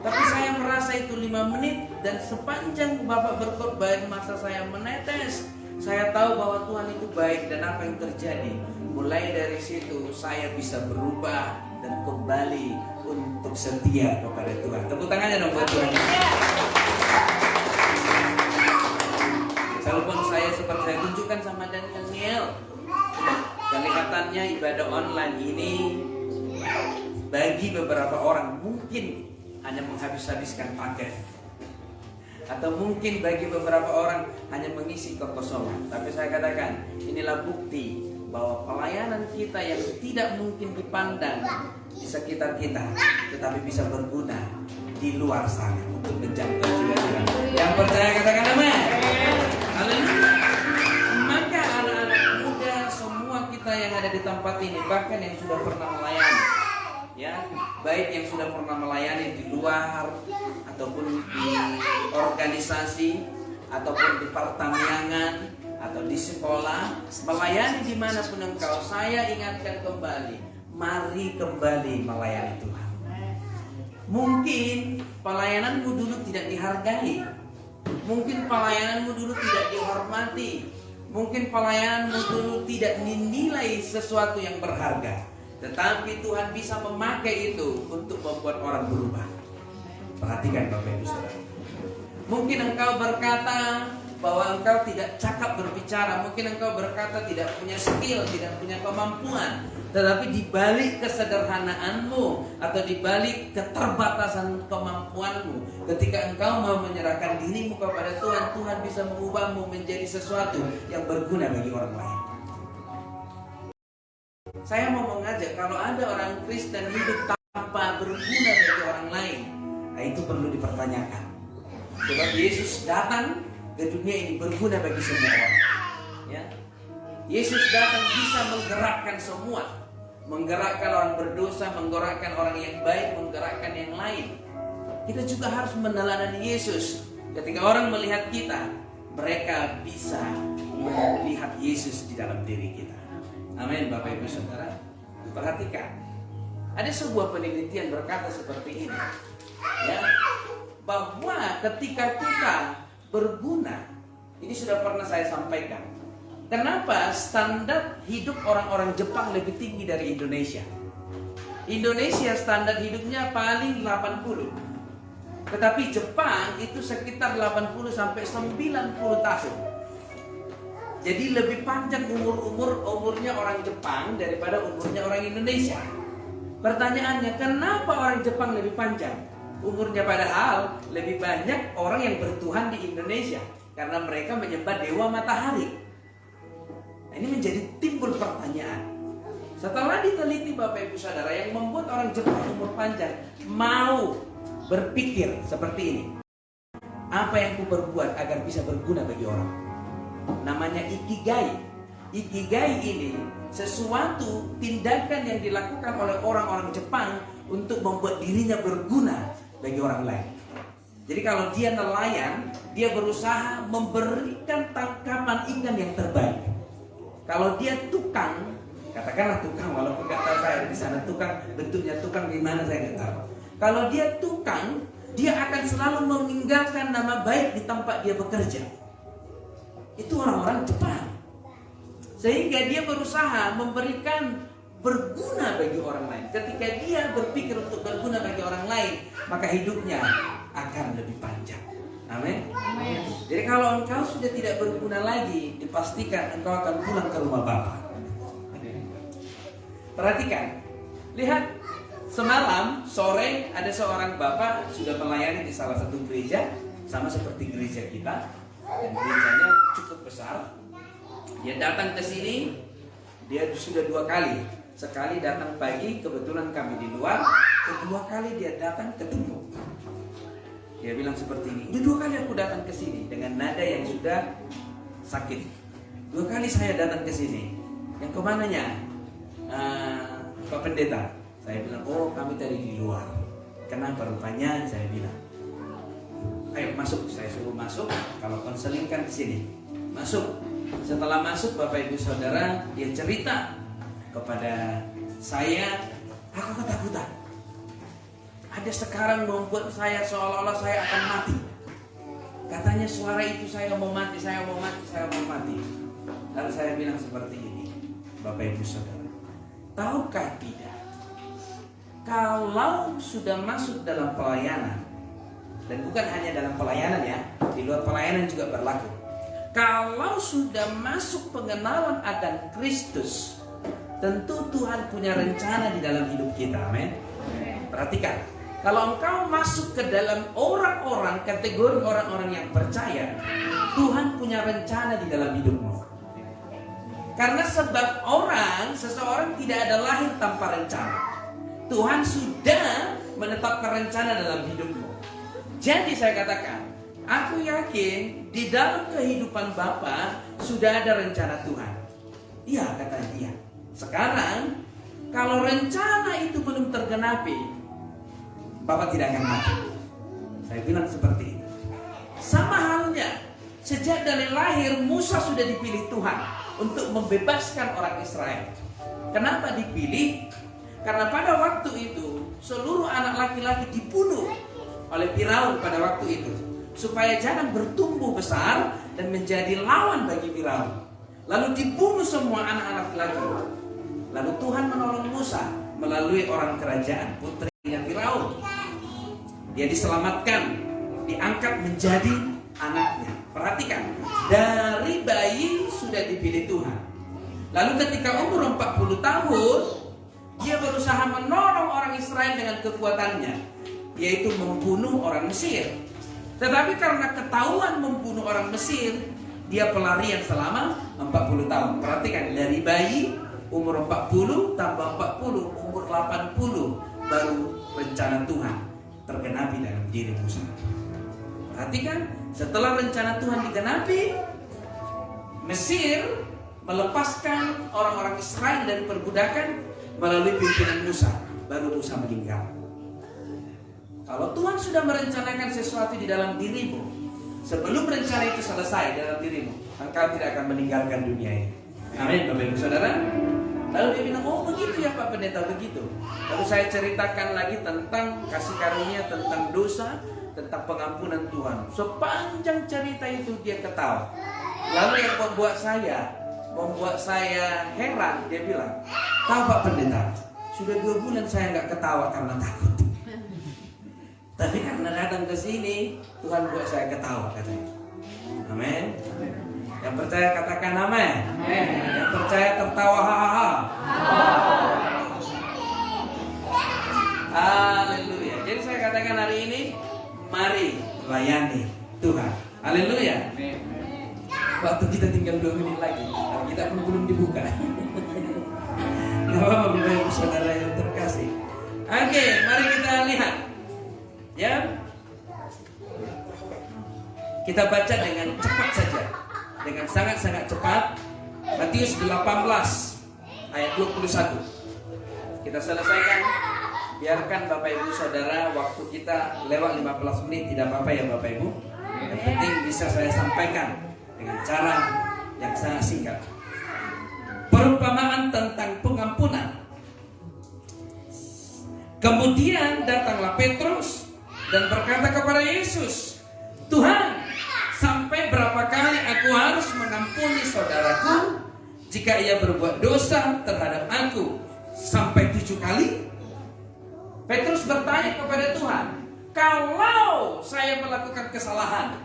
Tapi saya merasa itu 5 menit. Dan sepanjang Bapak berkhotbah, mata saya menetes. Saya tahu bahwa Tuhan itu baik. Dan apa yang terjadi? Mulai dari situ saya bisa berubah dan kembali untuk setia kepada Tuhan. Tepuk tangannya dong buat Tuhan. Telepon saya seperti saya tunjukkan sama Daniel. Kelihatannya ibadah online ini bagi beberapa orang mungkin hanya menghabis-habiskan paket, atau mungkin bagi beberapa orang hanya mengisi kekosongan. Tapi saya katakan, inilah bukti bahwa pelayanan kita yang tidak mungkin dipandang di sekitar kita, tetapi bisa berguna di luar sana untuk menjangkau jiwa-jiwa. Yang percaya katakan amin. Haleluya. Maka anak-anak muda semua kita yang ada di tempat ini, bahkan yang sudah pernah melayani, ya, baik yang sudah pernah melayani di luar ataupun di organisasi ataupun di pertanian atau di sekolah, melayani dimanapun engkau, saya ingatkan kembali, mari kembali melayani Tuhan. Mungkin pelayananmu dulu tidak dihargai, mungkin pelayananmu dulu tidak dihormati, mungkin pelayananmu dulu tidak dinilai sesuatu yang berharga. Tetapi Tuhan bisa memakai itu untuk membuat orang berubah. Perhatikan Bapak Ibu Saudara. Mungkin engkau berkata bahwa engkau tidak cakap berbicara, mungkin engkau berkata tidak punya skill, tidak punya kemampuan. Tetapi di balik kesederhanaanmu atau di balik keterbatasan kemampuanmu, ketika engkau mau menyerahkan dirimu kepada Tuhan, Tuhan bisa mengubahmu menjadi sesuatu yang berguna bagi orang lain. Saya mau mengajak, kalau ada orang Kristen hidup tanpa berguna bagi orang lain, nah itu perlu dipertanyakan. Sebab Yesus datang ke dunia ini berguna bagi semua orang, ya. Yesus datang bisa menggerakkan semua, menggerakkan orang berdosa, menggerakkan orang yang baik, menggerakkan yang lain. kita juga harus meneladani Yesus. Ketika orang melihat kita, mereka bisa melihat Yesus di dalam diri kita. Amin, Bapak Ibu Saudara. Perhatikan, ada sebuah penelitian berkata seperti ini, ya, bahwa ketika kita berguna, ini sudah pernah saya sampaikan. Kenapa standar hidup orang-orang Jepang lebih tinggi dari Indonesia? Indonesia standar hidupnya paling 80. Tetapi Jepang itu sekitar 80 sampai 90 tahun. Jadi lebih panjang umurnya orang Jepang daripada umurnya orang Indonesia. Pertanyaannya, kenapa orang Jepang lebih panjang umurnya, padahal lebih banyak orang yang bertuhan di Indonesia? Karena mereka menyembah dewa matahari. Nah, ini menjadi timbul pertanyaan. Setelah diteliti Bapak Ibu Saudara, yang membuat orang Jepang umur panjang mau berpikir seperti ini. Apa yang ku berbuat agar bisa berguna bagi orang? Namanya ikigai. Ikigai ini sesuatu tindakan yang dilakukan oleh orang-orang Jepang untuk membuat dirinya berguna bagi orang lain. Jadi kalau dia nelayan, dia berusaha memberikan tangkapan ikan yang terbaik. Kalau dia tukang, katakanlah tukang, walaupun nggak tahu saya di sana tukang, bentuknya tukang gimana saya nggak tahu. Kalau dia tukang, dia akan selalu meninggalkan nama baik di tempat dia bekerja. Itu orang-orang Jepang. Sehingga dia berusaha memberikan berguna bagi orang lain. Ketika dia berpikir untuk berguna bagi orang lain, maka hidupnya akan lebih panjang. Amin. Jadi kalau engkau sudah tidak berguna lagi, dipastikan engkau akan pulang ke rumah Bapa. Perhatikan, lihat, semalam sore ada seorang bapak sudah melayani di salah satu gereja, sama seperti gereja kita, dan gerejanya cukup besar. Dia datang ke sini, dia sudah 2 kali. Sekali datang pagi, kebetulan kami di luar. Kedua kali dia datang ketemu. Dia bilang seperti ini, udah 2 kali aku datang ke sini dengan nada yang sudah sakit. 2 kali saya datang ke sini. Yang kemananya? Pak Pendeta. Saya bilang, oh kami tadi di luar. Kenapa rupanya? Saya bilang, ayo masuk. Saya suruh masuk. Kalau konseling kan di sini. Masuk. Setelah masuk, Bapak Ibu Saudara, dia cerita kepada saya, aku ketakutan. Ada sekarang membuat saya seolah-olah saya akan mati. Katanya suara itu, saya mau mati, saya mau mati, saya mau mati. Lalu saya bilang seperti ini, Bapak Ibu Saudara, tahukah tidak, kalau sudah masuk dalam pelayanan, dan bukan hanya dalam pelayanan ya, di luar pelayanan juga berlaku. Kalau sudah masuk pengenalan akan Kristus, tentu Tuhan punya rencana di dalam hidup kita. Amin. Perhatikan, kalau engkau masuk ke dalam orang-orang, kategori orang-orang yang percaya, Tuhan punya rencana di dalam hidupmu. Karena sebab seseorang tidak ada lahir tanpa rencana. Tuhan sudah menetapkan rencana dalam hidupmu. Jadi saya katakan, aku yakin di dalam kehidupan Bapa sudah ada rencana Tuhan. Iya, kata dia. Sekarang, kalau rencana itu belum tergenapi, Bapak tidak akan mati. Saya bilang seperti itu. Sama halnya, sejak dari lahir Musa sudah dipilih Tuhan untuk membebaskan orang Israel. Kenapa dipilih? Karena pada waktu itu seluruh anak laki-laki dibunuh oleh Firaun pada waktu itu, supaya jangan bertumbuh besar dan menjadi lawan bagi Firaun. Lalu dibunuh semua anak-anak laki-laki. Lalu Tuhan menolong Musa melalui orang kerajaan, putrinya Firaun. Dia diselamatkan, diangkat menjadi anaknya. Perhatikan, dari bayi sudah dipilih Tuhan. Lalu ketika umur 40 tahun, dia berusaha menolong orang Israel dengan kekuatannya, yaitu membunuh orang Mesir. Tetapi karena ketahuan membunuh orang Mesir, dia pelarian selama 40 tahun. Perhatikan, dari bayi umur 40 tambah 40, umur 80, baru rencana Tuhan tergenapi dalam diri Musa. Perhatikan, setelah rencana Tuhan digenapi, Mesir melepaskan orang-orang Israel dari perbudakan melalui pimpinan Musa. Baru Musa meninggal. Kalau Tuhan sudah merencanakan sesuatu di dalam dirimu, sebelum rencana itu selesai dalam dirimu, engkau tidak akan meninggalkan dunia ini. Amin, Bapak Ibu Saudara. Lalu dia bilang, oh begitu ya Pak Pendeta, begitu. Lalu saya ceritakan lagi tentang kasih karunia, tentang dosa, tentang pengampunan Tuhan. Sepanjang cerita itu dia ketawa. Lalu yang membuat saya heran, dia bilang, tahu Pak Pendeta, sudah 2 bulan saya nggak ketawa karena takut. Tapi karena datang ke sini, Tuhan buat saya ketawa, katanya. Amin. Yang percaya katakan amin. Yang percaya tertawa ha. Haleluya. Jadi saya katakan hari ini, mari layani Tuhan. Haleluya. Waktu kita tinggal 2 menit lagi, kita pun belum dibuka. Gak apa-apa Bapak Ibu Saudara yang terkasih. Oke, mari kita lihat. Ya, kita baca dengan cepat saja, dengan sangat-sangat cepat. Matius 18 ayat 21. Kita selesaikan. Biarkan Bapak Ibu Saudara, waktu kita lewat 15 menit tidak apa-apa ya Bapak Ibu. Yang penting bisa saya sampaikan dengan cara yang sangat singkat. Perumpamaan tentang pengampunan. Kemudian datanglah Petrus dan berkata kepada Yesus, Tuhan, sampai berapa kali aku harus mengampuni saudaraku jika ia berbuat dosa terhadap aku? Sampai 7 kali? Petrus bertanya kepada Tuhan, kalau saya melakukan kesalahan,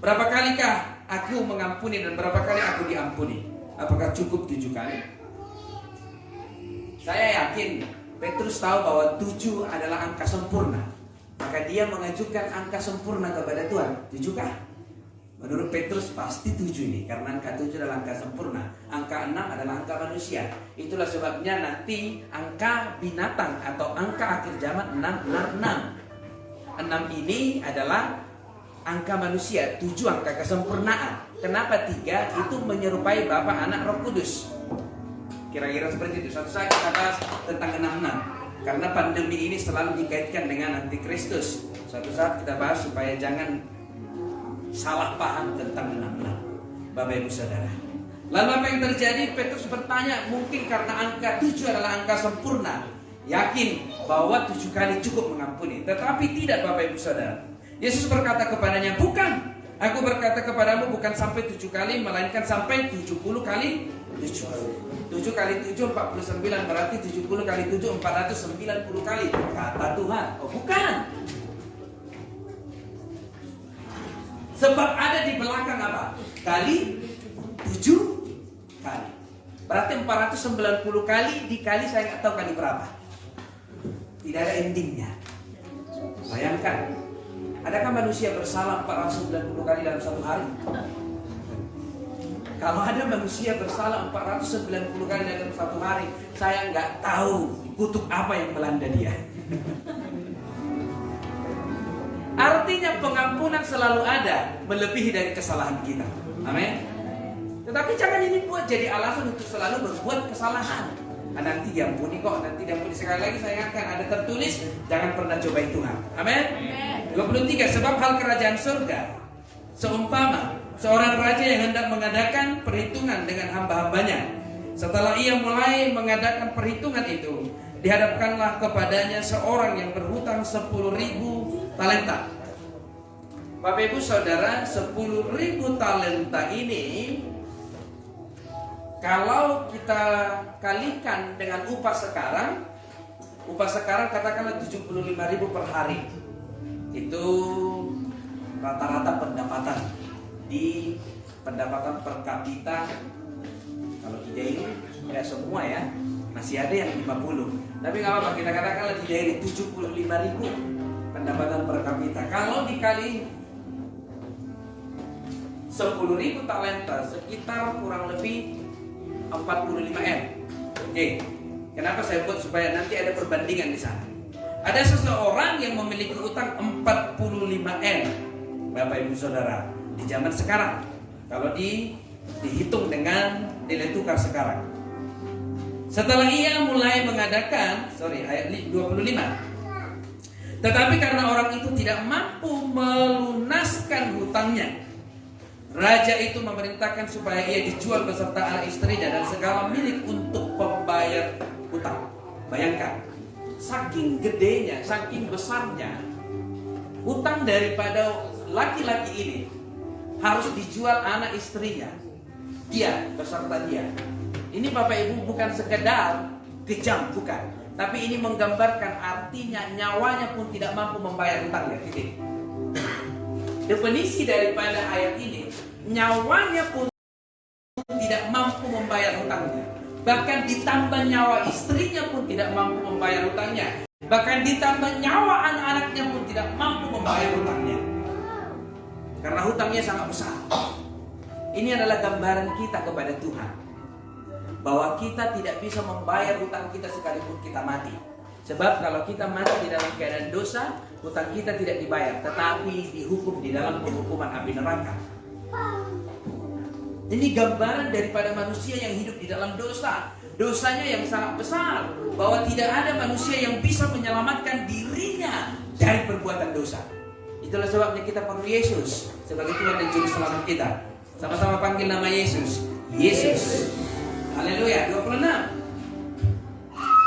berapa kalikah aku mengampuni dan berapa kali aku diampuni? Apakah cukup 7 kali? Saya yakin Petrus tahu bahwa 7 adalah angka sempurna. Maka dia mengajukan angka sempurna kepada Tuhan. 7 kah? Menurut Petrus pasti 7 ini, karena angka 7 adalah angka sempurna. Angka 6 adalah angka manusia. Itulah sebabnya nanti angka binatang atau angka akhir zaman 666. 6 ini adalah angka manusia, 7 angka kesempurnaan. Kenapa 3? Itu menyerupai Bapa, Anak, Roh Kudus. Kira-kira seperti itu. Suatu saat kita bahas tentang 66. Karena pandemi ini selalu dikaitkan dengan antikristus. Suatu saat kita bahas supaya jangan salah paham tentang 66. Bapak Ibu Saudara. Lalu apa yang terjadi? Petrus bertanya, mungkin karena angka 7 adalah angka sempurna. Yakin bahwa 7 kali cukup mengampuni. Tetapi tidak Bapak Ibu Saudara. Yesus berkata kepadanya, bukan. Aku berkata kepadamu bukan sampai 7 kali, melainkan sampai 70 kali 7. 7 kali 7 49, berarti 70 kali 7 490 kali, kata Tuhan. Oh bukan. Sebab ada di belakang apa? Kali 7 kali. Berarti 490 kali dikali saya nggak tahu kali berapa. Tidak ada endingnya. Bayangkan, adakah manusia bersalah 490 kali dalam satu hari? Kalau ada manusia bersalah 490 kali dalam satu hari, saya nggak tahu kutuk apa yang melanda dia. Artinya pengampunan selalu ada, melebihi dari kesalahan kita. Amin. Tetapi jangan ini buat jadi alasan untuk selalu berbuat kesalahan. Nanti diampuni kok, nanti diampuni. Sekali lagi saya ingatkan, ada tertulis, jangan pernah cobai Tuhan. Amin. 23. Sebab hal kerajaan surga seumpama seorang raja yang hendak mengadakan perhitungan dengan hamba-hambanya. Setelah ia mulai mengadakan perhitungan itu, dihadapkanlah kepadanya seorang yang berhutang 10.000 talenta. Bapak Ibu Saudara, 10.000 talenta ini kalau kita kalikan dengan upah sekarang katakanlah 75.000 per hari. Itu rata-rata pendapatan di pendapatan per kapita. Kalau di daily ya semua ya, masih ada yang 50. Tapi nggak apa-apa, kita katakanlah di daily 75.000 pendapatan per kapita. Kalau dikali 10.000 talenta, sekitar kurang lebih 45 M. Oke, kenapa saya buat supaya nanti ada perbandingan di sana. Ada seseorang yang memiliki utang 45 M, Bapak Ibu Saudara, di zaman sekarang. Kalau dihitung dengan nilai tukar sekarang. Setelah ia mulai mengadakan, ayat 25. Tetapi karena orang itu tidak mampu melunaskan hutangnya, raja itu memerintahkan supaya ia dijual beserta anak istrinya dan segala milik untuk pembayar hutang. Bayangkan, saking gedenya, saking besarnya hutang daripada laki-laki ini, harus dijual anak istrinya, dia beserta dia. Ini Bapak Ibu bukan sekedar kejam, bukan, tapi ini menggambarkan artinya nyawanya pun tidak mampu membayar hutangnya. Titik. Definisi daripada ayat ini, nyawanya pun tidak mampu membayar hutangnya. Bahkan ditambah nyawa istrinya pun tidak mampu membayar hutangnya. Bahkan ditambah nyawa anak-anaknya pun tidak mampu membayar hutangnya. Karena hutangnya sangat besar. Ini adalah gambaran kita kepada Tuhan, bahwa kita tidak bisa membayar hutang kita sekalipun kita mati. Sebab kalau kita mati di dalam keadaan dosa, hutang kita tidak dibayar, tetapi dihukum di dalam penghukuman api neraka. Ini gambaran daripada manusia yang hidup di dalam dosa. Dosanya yang sangat besar, bahwa tidak ada manusia yang bisa menyelamatkan dirinya dari perbuatan dosa. Itulah sebabnya kita perlu Yesus sebagai Tuhan dan Juru Selamat kita. Sama-sama panggil nama Yesus. Yesus. Haleluya. 26.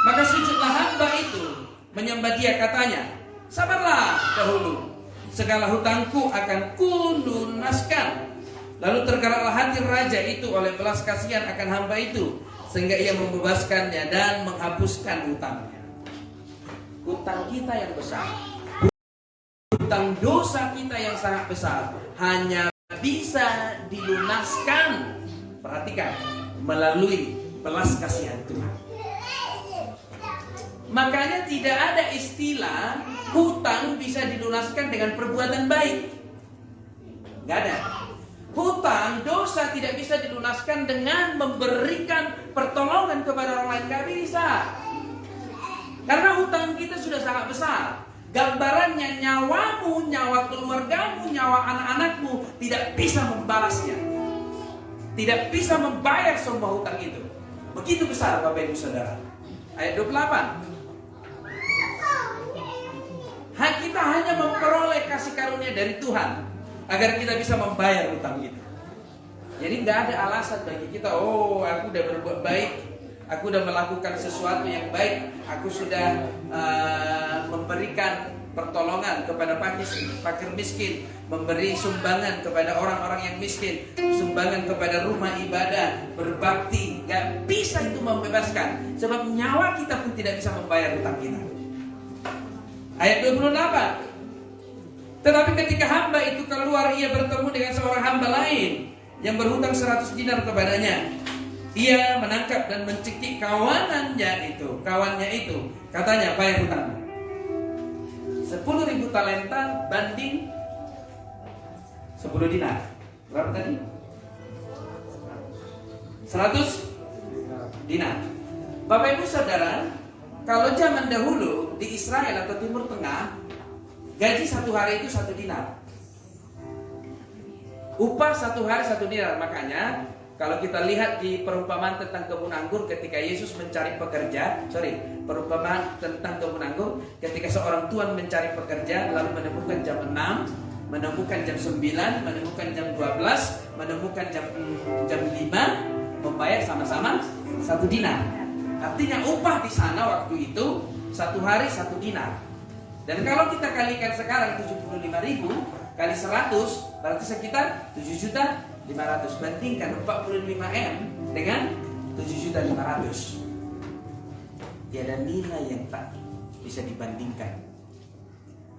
Maka sujudlah hamba itu menyembah dia, katanya, sabarlah dahulu, segala hutangku akan kulunaskan. Lalu tergeraklah hati raja itu oleh belas kasihan akan hamba itu, sehingga ia membebaskannya dan menghapuskan hutangnya. Hutang kita yang besar, hutang dosa kita yang sangat besar, hanya bisa dilunaskan, perhatikan, melalui belas kasihan Tuhan. Makanya tidak ada istilah hutang bisa dilunaskan dengan perbuatan baik. Gak ada. Hutang dosa tidak bisa dilunaskan dengan memberikan pertolongan kepada orang lain. Gak bisa. Karena hutang kita sudah sangat besar. Gambarannya nyawamu, nyawa keluargamu, nyawa anak-anakmu tidak bisa membalasnya, tidak bisa membayar semua hutang itu. Begitu besar Bapak Ibu Saudara. Ayat 28. Kita hanya memperoleh kasih karunia dari Tuhan agar kita bisa membayar hutang itu. Jadi nggak ada alasan bagi kita, oh aku udah berbuat baik, aku udah melakukan sesuatu yang baik, aku sudah memberikan pertolongan kepada fakir miskin, memberi sumbangan kepada orang-orang yang miskin, sumbangan kepada rumah ibadah, berbakti. Gak bisa itu membebaskan, sebab nyawa kita pun tidak bisa membayar hutang kita. Ayat 28. Tetapi ketika hamba itu keluar, ia bertemu dengan seorang hamba lain yang berhutang 100 dinar kepadanya. Ia menangkap dan mencekik kawannya itu. Katanya, bayar hutangmu. 10.000 talenta banding 10 dinar. Berapa tadi? 100 dinar. Bapak Ibu Saudara, kalau zaman dahulu di Israel atau Timur Tengah, gaji satu hari itu 1 dinar. Upah satu hari 1 dinar. Makanya kalau kita lihat di perumpamaan tentang kebun anggur ketika Yesus mencari pekerja, perumpamaan tentang kebun anggur ketika seorang tuan mencari pekerja, lalu menemukan jam 6, menemukan jam 9, menemukan jam 12, menemukan jam 5, membayar sama-sama 1 dinar. Artinya upah di sana waktu itu satu hari 1 dinar. Dan kalau kita kalikan sekarang 75.000 kali 100 berarti sekitar 7.500.000. Bandingkan 45M dengan 7.500.000. Tiada nilai yang tak bisa dibandingkan.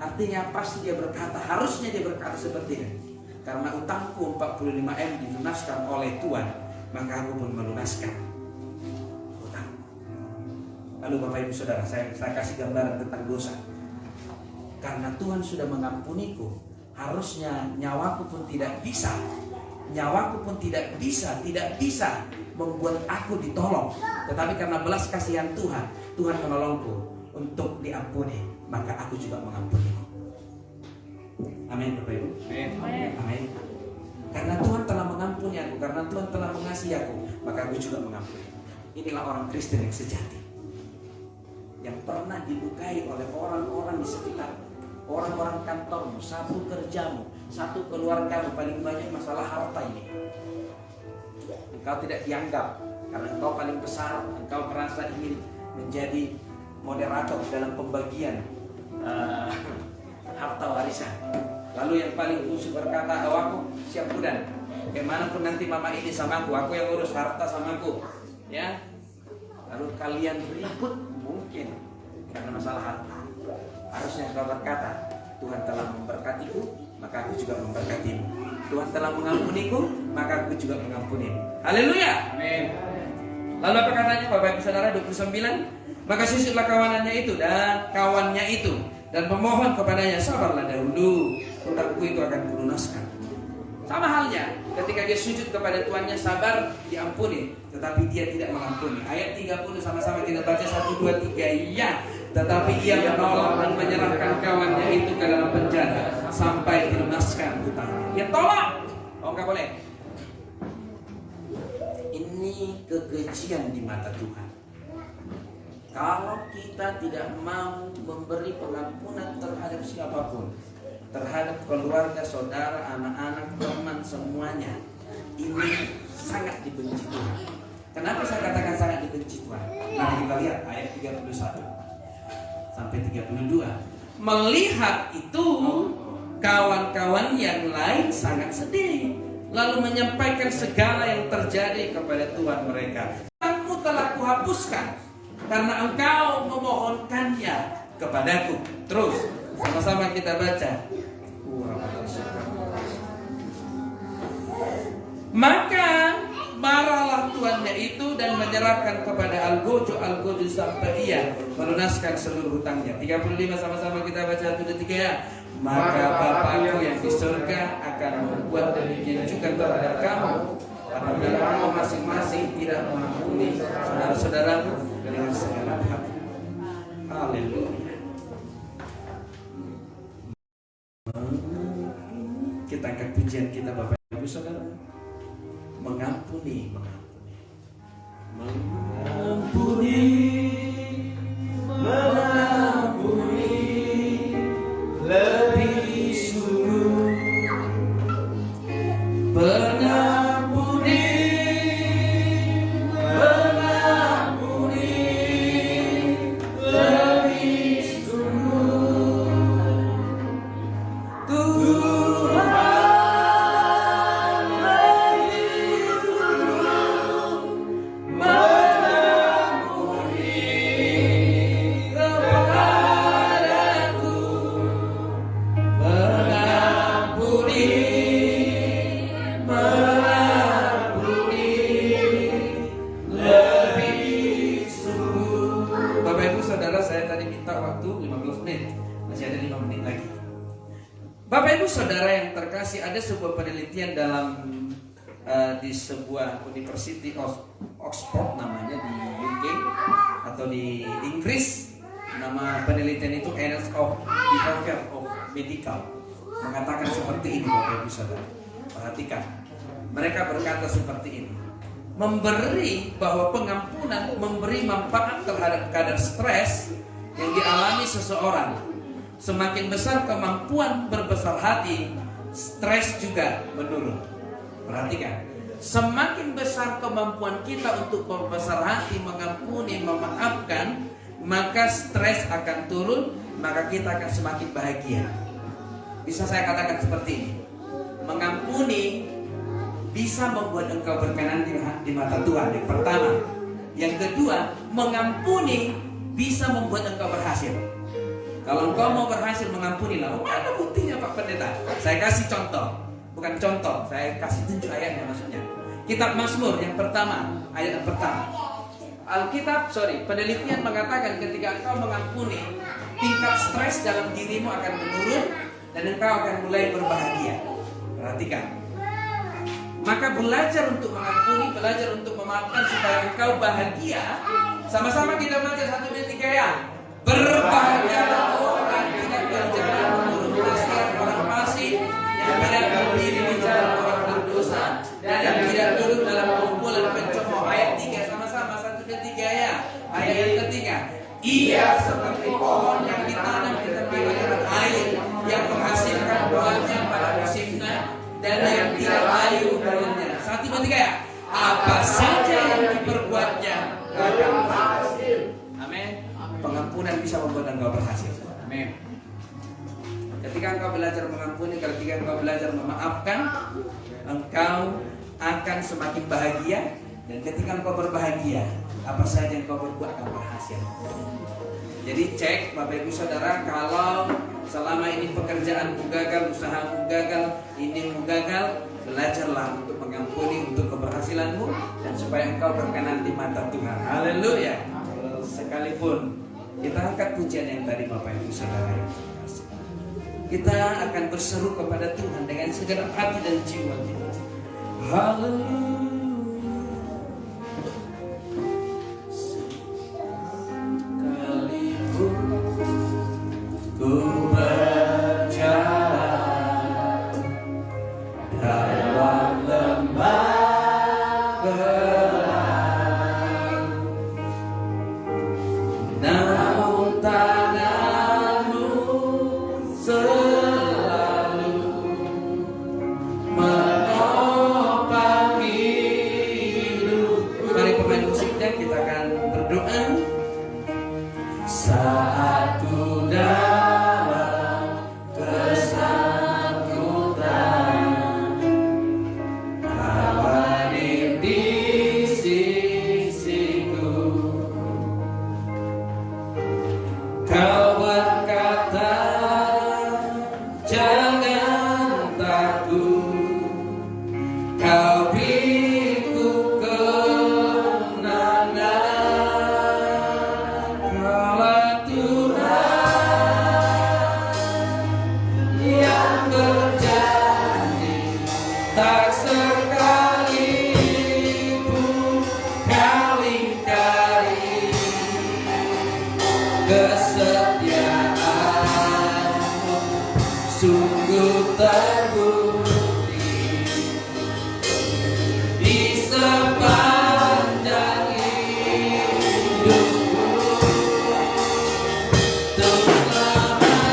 Artinya pasti dia berkata, harusnya dia berkata seperti ini. Karena utangku 45M dilunaskan oleh Tuhan, maka aku pun melunaskan utang. Lalu Bapak Ibu Saudara, saya kasih gambaran tentang dosa. Karena Tuhan sudah mengampuniku, harusnya nyawaku pun tidak bisa membuat aku ditolong. Tetapi karena belas kasihan Tuhan menolongku untuk diampuni, maka aku juga mengampuni. Amin Bapak Ibu. Amin. Karena Tuhan telah mengampuni aku, karena Tuhan telah mengasihi aku, maka aku juga mengampuni. Inilah orang Kristen yang sejati, yang pernah sangat dilukai oleh orang-orang di sekitar, orang-orang kantormu, satu kerjamu, satu keluargamu, paling banyak masalah harta ini. Engkau tidak dianggap karena engkau paling besar, engkau merasa ingin menjadi moderator dalam pembagian harta warisan. Lalu yang paling busuk berkata, oh aku siap budan, kemanapun nanti mama ini sama aku yang urus harta sama aku, ya. Lalu kalian ribut mungkin karena masalah harta. Harusnya engkau berkata, Tuhan telah memberkatiku, maka aku juga memberkatimu. Tuhan telah mengampuniku, maka aku juga mengampunimu. Haleluya. Amin. Lalu apa katanya Bapak Ibu Saudara 29? Maka susutlah kawanannya itu dan kawannya itu dan memohon kepadanya, sabarlah dahulu, hutangku itu akan kulunaskan. Sama halnya ketika dia sujud kepada tuannya, sabar, diampuni, tetapi dia tidak mengampuni. Ayat 30 sama-sama kita baca 1, 2, 3. Ya, tetapi ia menolak dan menyerahkan kawannya itu ke dalam penjara sampai dilunaskan hutangnya. Dia tolak. Oh, enggak boleh. Ini kekejian di mata Tuhan. Kalau kita tidak mau memberi pengampunan terhadap siapapun, terhadap keluarga, saudara, anak-anak, teman, semuanya, ini sangat dibenci Tuhan. Kenapa saya katakan sangat dibenci Tuhan? Mari kita lihat ayat 31 sampai 32. Melihat itu, kawan-kawan yang lain sangat sedih, lalu menyampaikan segala yang terjadi kepada Tuhan mereka. Aku telah kuhapuskan karena engkau memohonkannya kepadaku. Terus sama-sama kita baca. Maka marahlah tuannya itu dan menyerahkan kepada Algojo sampai ia melunaskan seluruh hutangnya. 35 sama-sama kita baca 1, 2, 3. Maka Bapakku yang di surga akan membuat demikian juga terhadap kamu apabila kamu masing-masing tidak mengampuni saudara-saudaramu dengan segala hati. Haleluya. Kita angkat pujian kita Bapak Ibu Saudara. Mengampuni, lebih sungguh. Mengampuni lebih sungguh. Bapak Ibu Saudara yang terkasih, ada sebuah penelitian dalam di sebuah University of Oxford namanya di UK atau di Inggris. Nama penelitian itu Annals of Behavior of Medical, mengatakan seperti ini Bapak Ibu Saudara. Perhatikan, mereka berkata seperti ini. Memberi bahwa pengampunan memberi manfaat terhadap kadar stres yang dialami seseorang. Semakin besar kemampuan berbesar hati, stres juga menurun. Perhatikan, semakin besar kemampuan kita untuk berbesar hati, mengampuni, memaafkan, maka stres akan turun, maka kita akan semakin bahagia. Bisa saya katakan seperti ini, mengampuni bisa membuat engkau berkenan di mata Tuhan. Yang pertama. Yang kedua, mengampuni bisa membuat engkau berhasil. Kalau engkau mau berhasil, mengampunilah. Oh, mana buktinya Pak Pendeta? Saya kasih contoh. Bukan contoh, saya kasih tunjuk ayatnya maksudnya. Kitab Mazmur yang pertama, ayat yang pertama. Penelitian mengatakan ketika engkau mengampuni, tingkat stres dalam dirimu akan menurun dan engkau akan mulai berbahagia. Perhatikan. Maka belajar untuk mengampuni, belajar untuk memaafkan supaya engkau bahagia. Sama-sama kita baca 1, 2, 3 ya. Berbahagialah orang yang tidak berjalan menurut nasihat orang fasik, yang tidak berdiri di jalan orang berdosa, dan yang tidak duduk dalam kumpulan pencemooh. Ayat 3 sama-sama 1, 2, 3 ya. Ayat yang ketiga. Ia seperti dan yang tidak layu daunnya. 1 Timotius 3 ya. Apa saja yang diperbuatnya akan berhasil. Amin. Pengampunan bisa membuat engkau berhasil. Amin. Ketika engkau belajar mengampuni, ketika engkau belajar memaafkan, engkau akan semakin bahagia. Dan ketika engkau berbahagia, apa saja yang engkau berbuat akan berhasil. Jadi cek Bapak Ibu Saudara, kalau selama ini pekerjaanmu gagal, usahamu gagal, inimu gagal, belajarlah untuk mengampuni untuk keberhasilanmu dan supaya engkau berkenan di mata Tuhan. Haleluya. Sekalipun kita angkat pujian yang tadi Bapak Ibu Saudara yang terkasih, kita akan berseru kepada Tuhan dengan segenap hati dan jiwa kita. Haleluya. Ku berjalan dalam lembah gelap, namun tanganmu selalu menopang hidup. Mari pemain musiknya kita akan berdoa. Saat ku dalam kesakitan, awani di sisiku, kau berkata jangan takut, kau beriku kemenangan. Tak sekalipun kau ingkari kesetiaanmu, sungguh terbukti di sepanjang hidupku. Untuk selamanya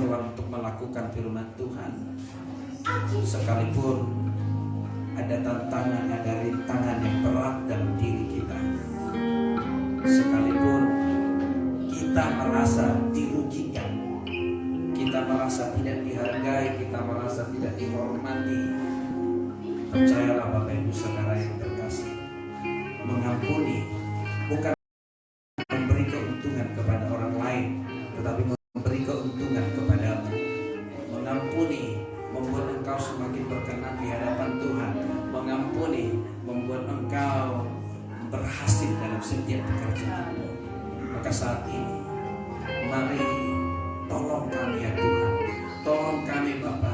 bukan melakukan firman Tuhan. Sekalipun ada tantangan, ada rintangan yang berat dalam diri kita, sekalipun kita merasa dirugikan, kita merasa tidak dihargai, kita merasa tidak dihormati, percayalah Bapak Ibu Saudara yang terkasih, mengampuni bukan memberi keuntungan kepada orang lain, tetapi memberi keuntungan kepadamu. Mengampuni membuat engkau semakin berkenan di hadapan Tuhan. Mengampuni membuat engkau berhasil dalam setiap pekerjaanmu. Maka saat ini mari tolong kami ya Tuhan, tolong kami Bapa,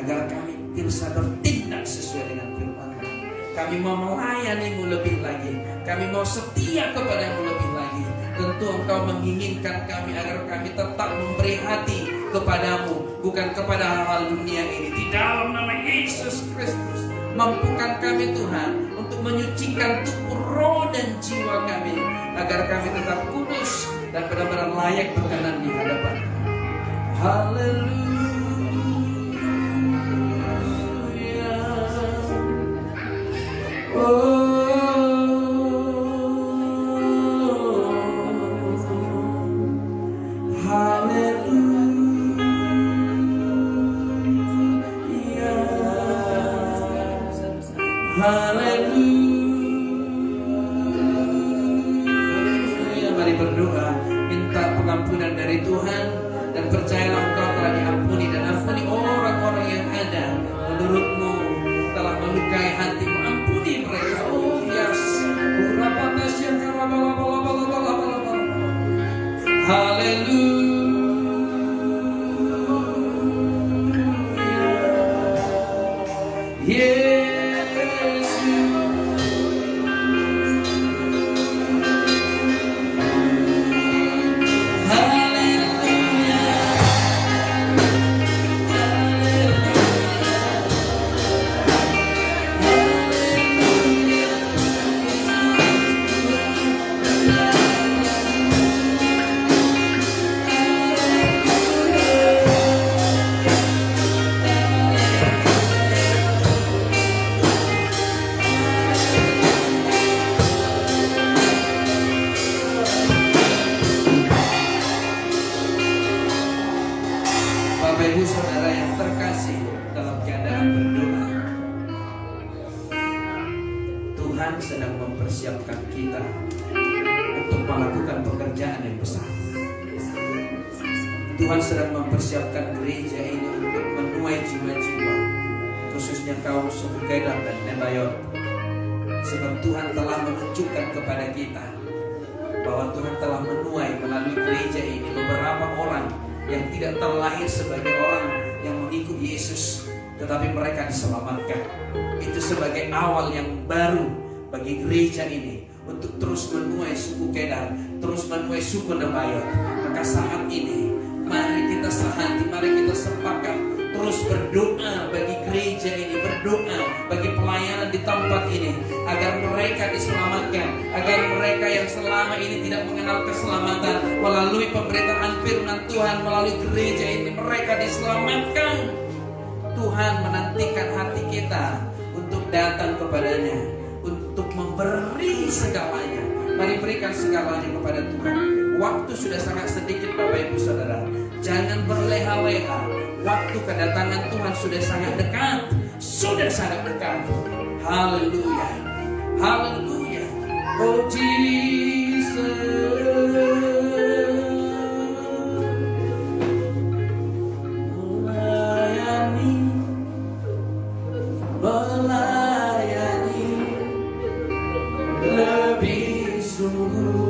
agar kami bisa bertindak sesuai dengan firman-Mu. Kami mau melayani-Mu lebih lagi. Kami mau setia kepada-Mu lebih lagi. Tentu Engkau menginginkan kami agar kami tetap memberi hati kepada-Mu, bukan kepada hal-hal dunia ini. Di dalam nama Yesus Kristus, mampukan kami Tuhan untuk menyucikan tubuh, roh dan jiwa kami, agar kami tetap kudus dan benar-benar layak berkenan di hadapan-Mu. Haleluya. Haleluya. Mari berdoa, minta pengampunan dari Tuhan, dan percayalah engkau telah diampuni, dan ampuni orang-orang yang ada menurut-Mu telah melukai hatimu. Ampuni mereka. Oh yes. Haleluya. Yesus. Haleluya. Bapak Ibu Saudara yang terkasih, dalam keadaan berdoa, Tuhan sedang mempersiapkan kita untuk melakukan pekerjaan yang besar. Tuhan sedang mempersiapkan gereja ini untuk menuai jiwa-jiwa, khususnya kaum suku Kedar dan Nebayot. Sebab Tuhan telah menunjukkan kepada kita bahwa Tuhan telah menuai melalui gereja ini beberapa orang yang tidak terlahir sebagai orang yang mengikut Yesus, tetapi mereka diselamatkan. Itu sebagai awal yang baru bagi gereja ini untuk terus menuai suku Kedar, terus menuai suku Nebayot. Maka saat ini mari kita sehati, mari kita sepakat terus berdoa bagi gereja ini, berdoa bagi pelayanan di tempat ini, agar mereka diselamatkan, agar mereka yang selama ini tidak mengenal keselamatan, melalui pemberitaan firman Tuhan, melalui gereja ini mereka diselamatkan. Tuhan menantikan hati kita untuk datang kepadanya, untuk memberi segalanya. Mari berikan segalanya kepada Tuhan. Waktu sudah sangat sedikit Bapak Ibu Saudara. Jangan berleha-leha. Waktu kedatangan Tuhan sudah sangat dekat. Sudah sangat dekat. Haleluya. Haleluya. Oh Jesus. Melayani lebih sungguh.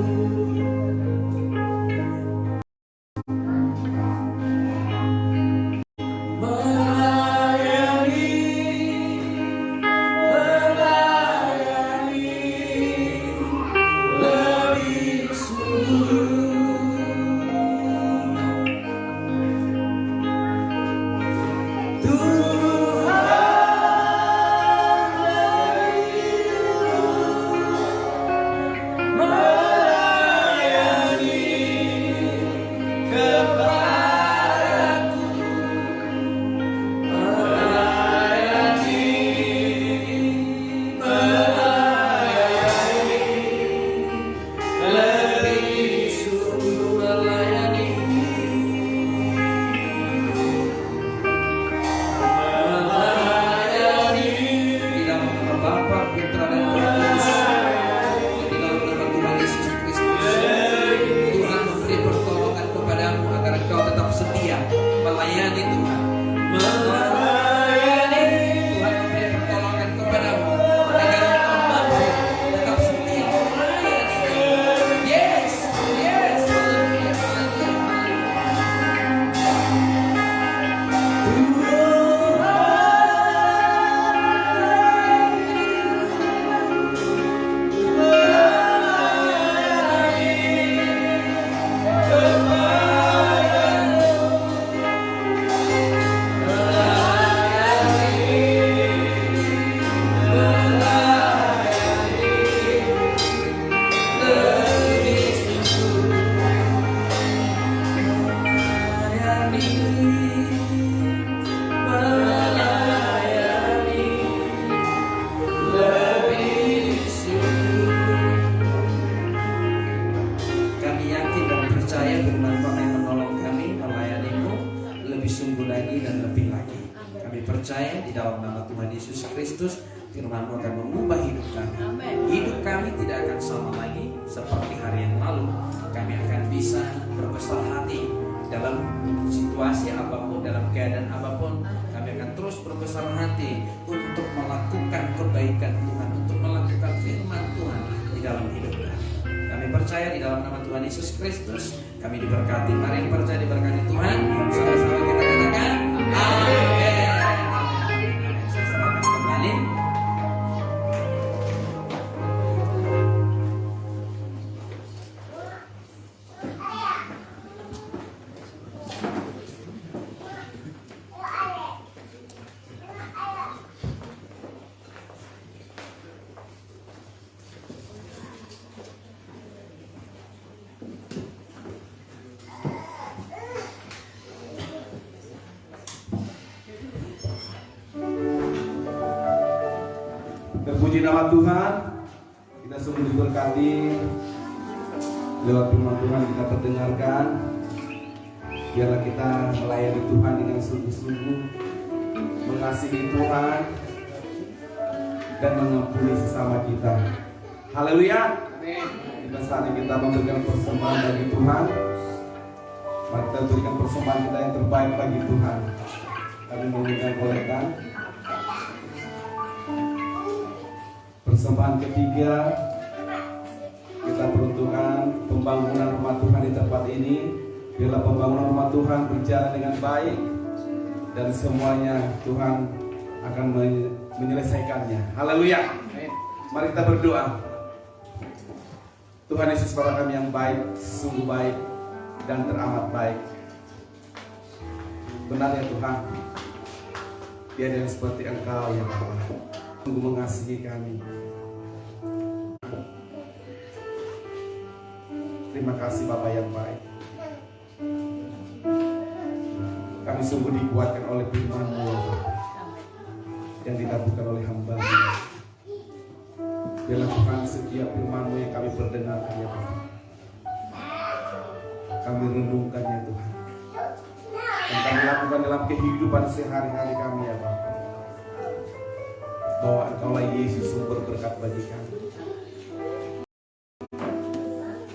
Tuhan Kristus, firman-Mu akan mengubah hidup kami. Amin. Hidup kami tidak akan sama lagi seperti hari yang lalu. Kami akan bisa berbesar hati dalam situasi apapun, dalam keadaan apapun. Kami akan terus berbesar hati untuk melakukan kebaikan Tuhan, untuk melakukan firman Tuhan di dalam hidup kami. Kami percaya di dalam nama Tuhan Yesus Kristus kami diberkati. Mari yang percaya diberkati Tuhan, sama-sama kita katakan amin. Amin. Saya serahkan kembali. Terpuji nama Tuhan, kita sungguh diberkati lewat firman Tuhan kita perdengarkan. Biarlah kita melayani Tuhan dengan sungguh-sungguh, mengasihi Tuhan dan mengampuni sesama kita. Haleluya. Kita saatnya kita memberikan persembahan bagi Tuhan. Mari kita berikan persembahan kita yang terbaik bagi Tuhan. Kami memberikan kolekan. Persembahan ketiga, kita peruntukkan pembangunan rumah Tuhan di tempat ini. Biarlah pembangunan rumah Tuhan berjalan dengan baik dan semuanya Tuhan akan menyelesaikannya. Haleluya. Mari kita berdoa. Tuhan Yesus, Bapa kami yang baik, sungguh baik dan teramat baik. Benar ya Tuhan, tiada yang seperti Engkau ya Bapa, sungguh mengasihi kami. Terima kasih Bapa yang baik. Kami sungguh dikuatkan oleh firman-Mu yang dikabulkan oleh hamba-Mu. Biarlah Tuhan setiap firman-Mu yang kami perdengarkan ya Bapa, kami renungkan ya Tuhan, dan kami lakukan dalam kehidupan sehari-hari kami ya Bapa, bahwa Engkaulah Yesus sumber berkat bagi kami.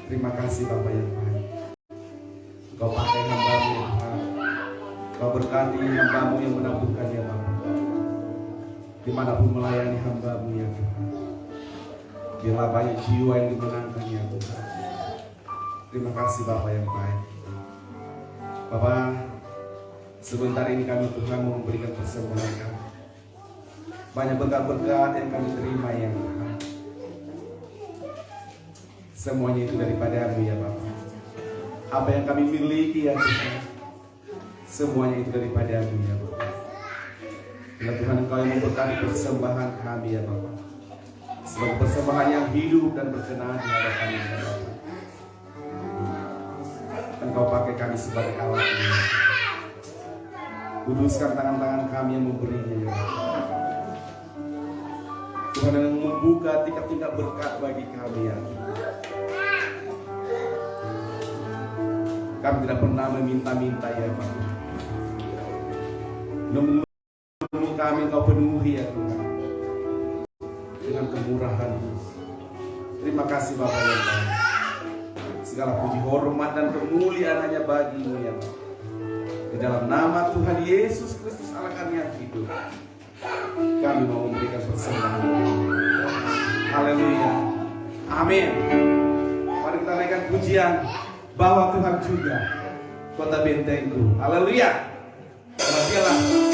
Terima kasih Bapa yang baik. Engkau pakai hamba-Mu ya Tuhan, Engkau berkati hamba-Mu yang menabungkan ya Bapa, dimanapun melayani hamba-Mu ya Tuhan. Biarlah banyak jiwa yang dimenangkan ya Tuhan. Terima kasih Bapa yang baik. Bapa, sebentar ini kami Tuhan mau memberikan persembahan kami. Banyak berkat-berkat yang kami terima ya Tuhan. Semuanya itu daripada-Mu ya Bapa. Apa yang kami miliki ya Tuhan, semuanya itu daripada-Mu ya Bapa. Bila Tuhan Engkau yang memberkati persembahan kami ya Bapa, sebagai persembahan yang hidup dan berkenan di hadapan ya Bapa. Engkau pakai kami sebagai alat-Mu. Kuduskan tangan-tangan kami yang memberinya ya Bapa. Tuhan yang membuka tingkat-tingkat berkat bagi kami ya Tuhan. Kami tidak pernah meminta-minta ya Bapa. Namun kami Engkau penuhi ya Tuhan dengan kemurahan-Mu. Terima kasih Bapa yang baik. Segala puji, hormat dan kemuliaan hanya bagi-Mu ya Bapa. Di dalam nama Tuhan Yesus Kristus Allah kami yang hidup, kami mau memberikan persembahan. Haleluya. Amin. Mari kita naikkan pujian bahwa Tuhan juga kota bentengku. Haleluya. Terima kasih.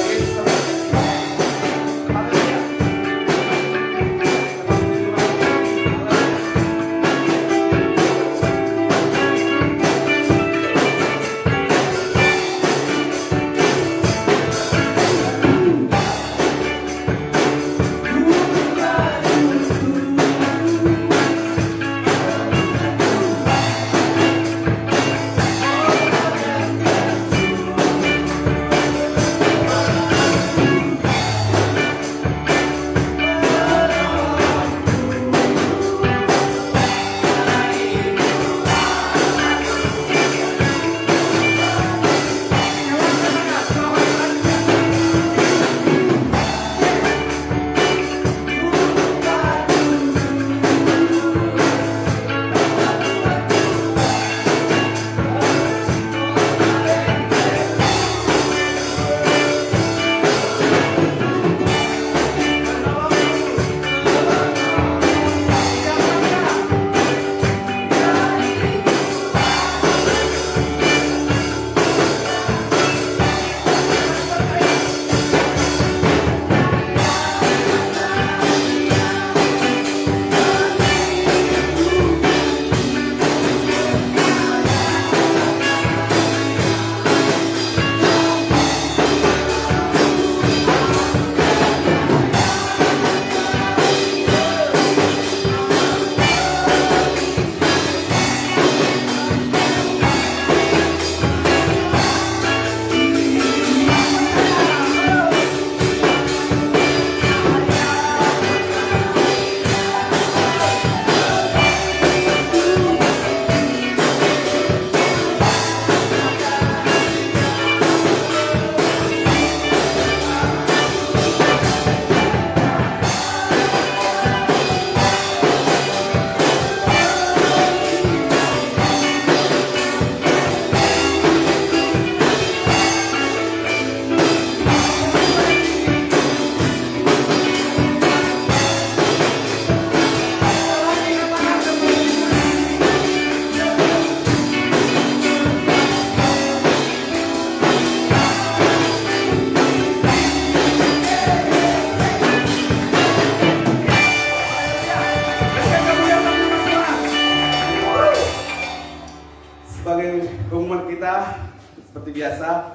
Seperti biasa,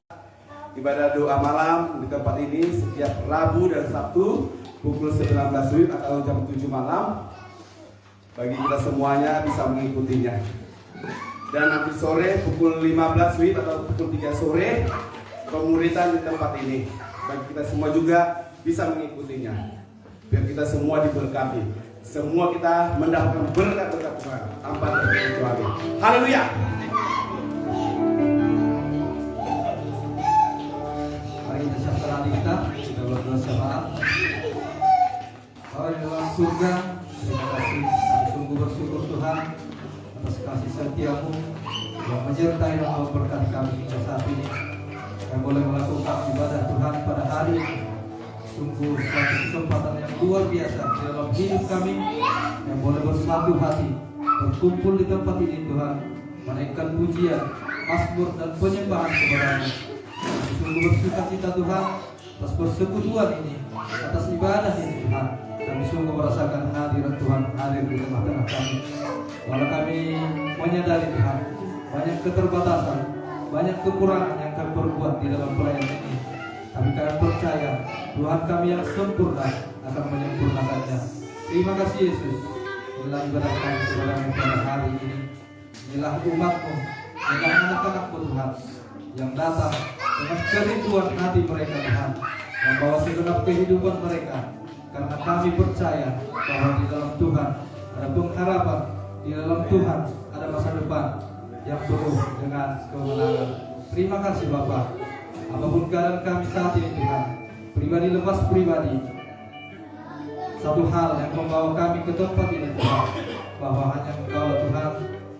ibadah doa malam di tempat ini setiap Rabu dan Sabtu pukul 19 WIB atau jam 7 malam. Bagi kita semuanya bisa mengikutinya. Dan nanti sore pukul 15 WIB atau pukul 3 sore pemuritan di tempat ini. Bagi kita semua juga bisa mengikutinya. Biar kita semua diberkati. Semua kita mendapatkan berkat-berkat Tuhan tanpa terkecuali. Haleluya. Mari kita siapkan hati kita berdoa syafaat. Bapa di dalam surga, terima kasih, kami sungguh bersyukur Tuhan atas kasih setiamu yang menyertai dan memberkati kami hingga saat ini. Kami boleh melakukan ibadah Tuhan pada hari ini. Sungguh suatu kesempatan yang luar biasa di dalam hidup kami yang boleh bersatu hati berkumpul di tempat ini Tuhan, menaikkan pujian, mazmur dan penyembahan kepada-Mu. Kami sungguh bersukacita Tuhan atas persekutuan ini, atas ibadah ini Tuhan. Kami sungguh merasakan hadirat Tuhan hadir di tengah-tengah kami. Walau kami menyadari Tuhan banyak keterbatasan, banyak kekurangan yang kami perbuat di dalam pelayanan ini, tapi kami percaya Tuhan kami yang sempurna akan menyempurnakannya. Terima kasih Yesus. Inilah ibadah kami kepada-Mu pada hari ini. Inilah umat-Mu, inilah anak-anak-Mu Tuhan yang datang dengan kerinduan hati mereka Tuhan, membawa segenap kehidupan mereka. Karena kami percaya bahwa di dalam Tuhan ada pengharapan, di dalam Tuhan ada masa depan yang penuh dengan kemenangan. Terima kasih Bapa. Apapun keadaan kami saat ini Tuhan, pribadi lepas pribadi, satu hal yang membawa kami ke tempat ini Tuhan, bahwa hanya Engkau Tuhan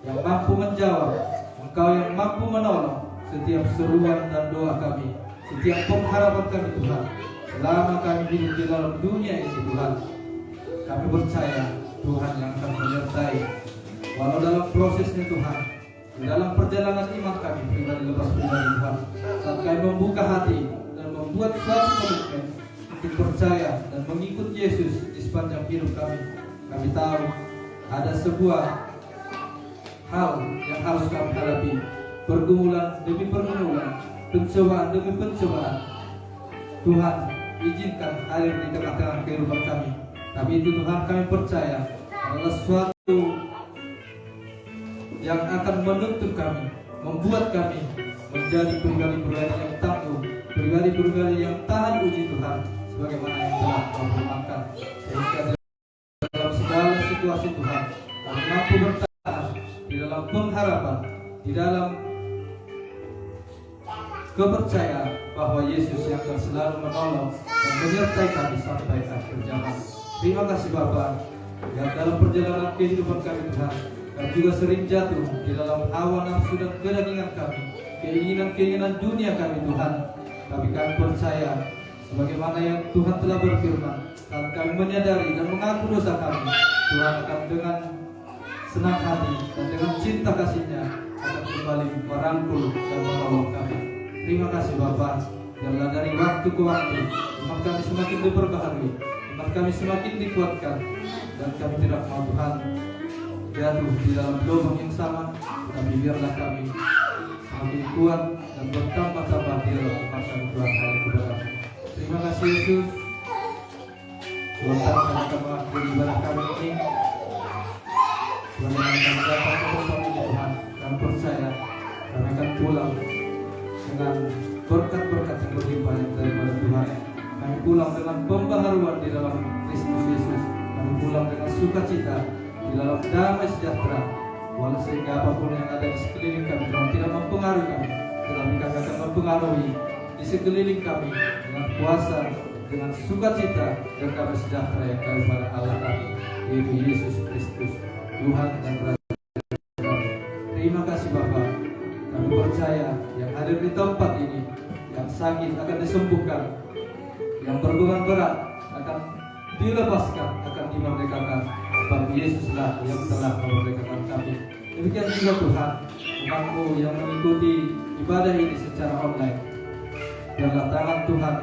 yang mampu menjawab, Engkau yang mampu menolong setiap seruan dan doa kami, setiap pengharapan kami Tuhan. Selama kami hidup di dalam dunia ini Tuhan, kami percaya Tuhan yang akan menyertai. Walau dalam prosesnya Tuhan, di dalam perjalanan iman kami pribadi lepas pribadi Tuhan, saat kami membuka hati dan membuat suatu komitmen untuk percaya dan mengikut Yesus di sepanjang hidup kami tahu ada sebuah hal yang harus kami hadapi, pergumulan demi pergumulan, pencobaan demi pencobaan. Tuhan izinkan hadir di tengah-tengah kehidupan kami, tapi itu Tuhan kami percaya adalah suatu yang akan menuntut kami, membuat kami menjadi pribadi-pribadi yang tangguh, pribadi-pribadi yang tahan uji Tuhan, sebagaimana yang telah Kau firmankan. Sehingga dalam segala situasi Tuhan, kami mampu bertahan di dalam pengharapan, di dalam kepercayaan bahwa Yesus yang akan selalu menolong dan menyertai kami sampai akhir zaman. Terima kasih Bapa. Dan dalam perjalanan kehidupan kami Tuhan, kami juga sering jatuh di dalam hawa nafsu dan kedagingan kami, keinginan-keinginan dunia kami Tuhan. Tapi kami percaya sebagaimana yang Tuhan telah berfirman, saat kami menyadari dan mengaku dosa kami, Tuhan akan dengan senang hati dan dengan cinta kasih-Nya akan kembali merangkul dan menolong kami. Terima kasih Bapa. Biarlah dari waktu ke waktu iman kami semakin diperbaharui, iman kami semakin dikuatkan, dan kami tidak mau Tuhan jatuh di dalam lubang yang sama, tapi biarlah kami semakin kuat dan bertambah-tambah di dalam kuasa Tuhan hanya kepada-Mu. Terima kasih Yesus. Tuhan kami akan mengakhiri ibadah kami ini. Sebagaimana kami datang ke tempat ini Tuhan, kami percaya kami akan pulang dengan berkat-berkat yang berlimpah daripada Tuhan. Kami pulang dengan pembaharuan di dalam Kristus Yesus. Kami pulang dengan sukacita di dalam damai sejahtera. Walau sehingga apapun yang ada di sekeliling kami Tuhan tidak mempengaruhi kami, tetapi kami akan mempengaruhi di sekeliling kami dengan kuasa, dengan sukacita dan damai sejahtera yang daripada Allah kami, yaitu Yesus Kristus, Tuhan dan Raja kami. Terima kasih Bapa. Kami percaya yang hadir di tempat ini, yang sakit akan disembuhkan, yang berbeban berat akan dilepaskan, akan dimerdekakan. Sebab Yesuslah yang telah memerdekakan kami. Demikian juga Tuhan, umat-Mu yang mengikuti ibadah ini secara online, biarlah tangan Tuhan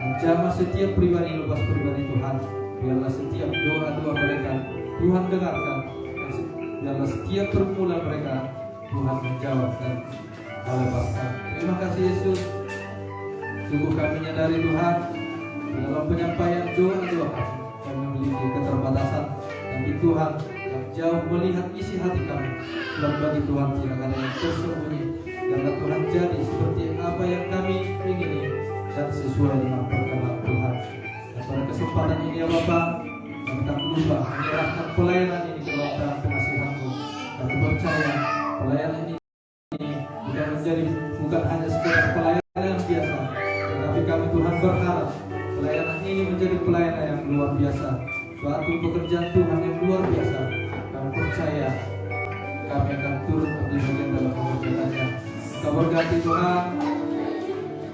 menjamah setiap pribadi lepas pribadi Tuhan. Biarlah setiap doa-doa mereka Tuhan dengarkan, dan biarlah setiap pergumulan mereka Tuhan menjawab, dan oleh pastor. Terima kasih Yesus. Sungguh kami menyadari Tuhan, dalam penyampaian doa-doa kami memiliki keterbatasan, tapi Tuhan yang jauh melihat isi hati kami. Dan bagi Tuhan tidak ada yang tersembunyi, karena Tuhan jadi seperti apa yang kami ingini dan sesuai dengan perkenan Tuhan. Dan pada kesempatan ini ya Bapa, kami tak lupa menyerahkan pelayanan ini ke dalam tangan pengasihan-Mu. Kami percaya pelayanan ini bukan hanya sekedar pelayanan biasa, tetapi kami Tuhan berharap pelayanan ini menjadi pelayanan yang luar biasa, suatu pekerjaan Tuhan yang luar biasa. Kami percaya kami akan turut ambil bagian dalam mengerjakannya. Engkau berkati Tuhan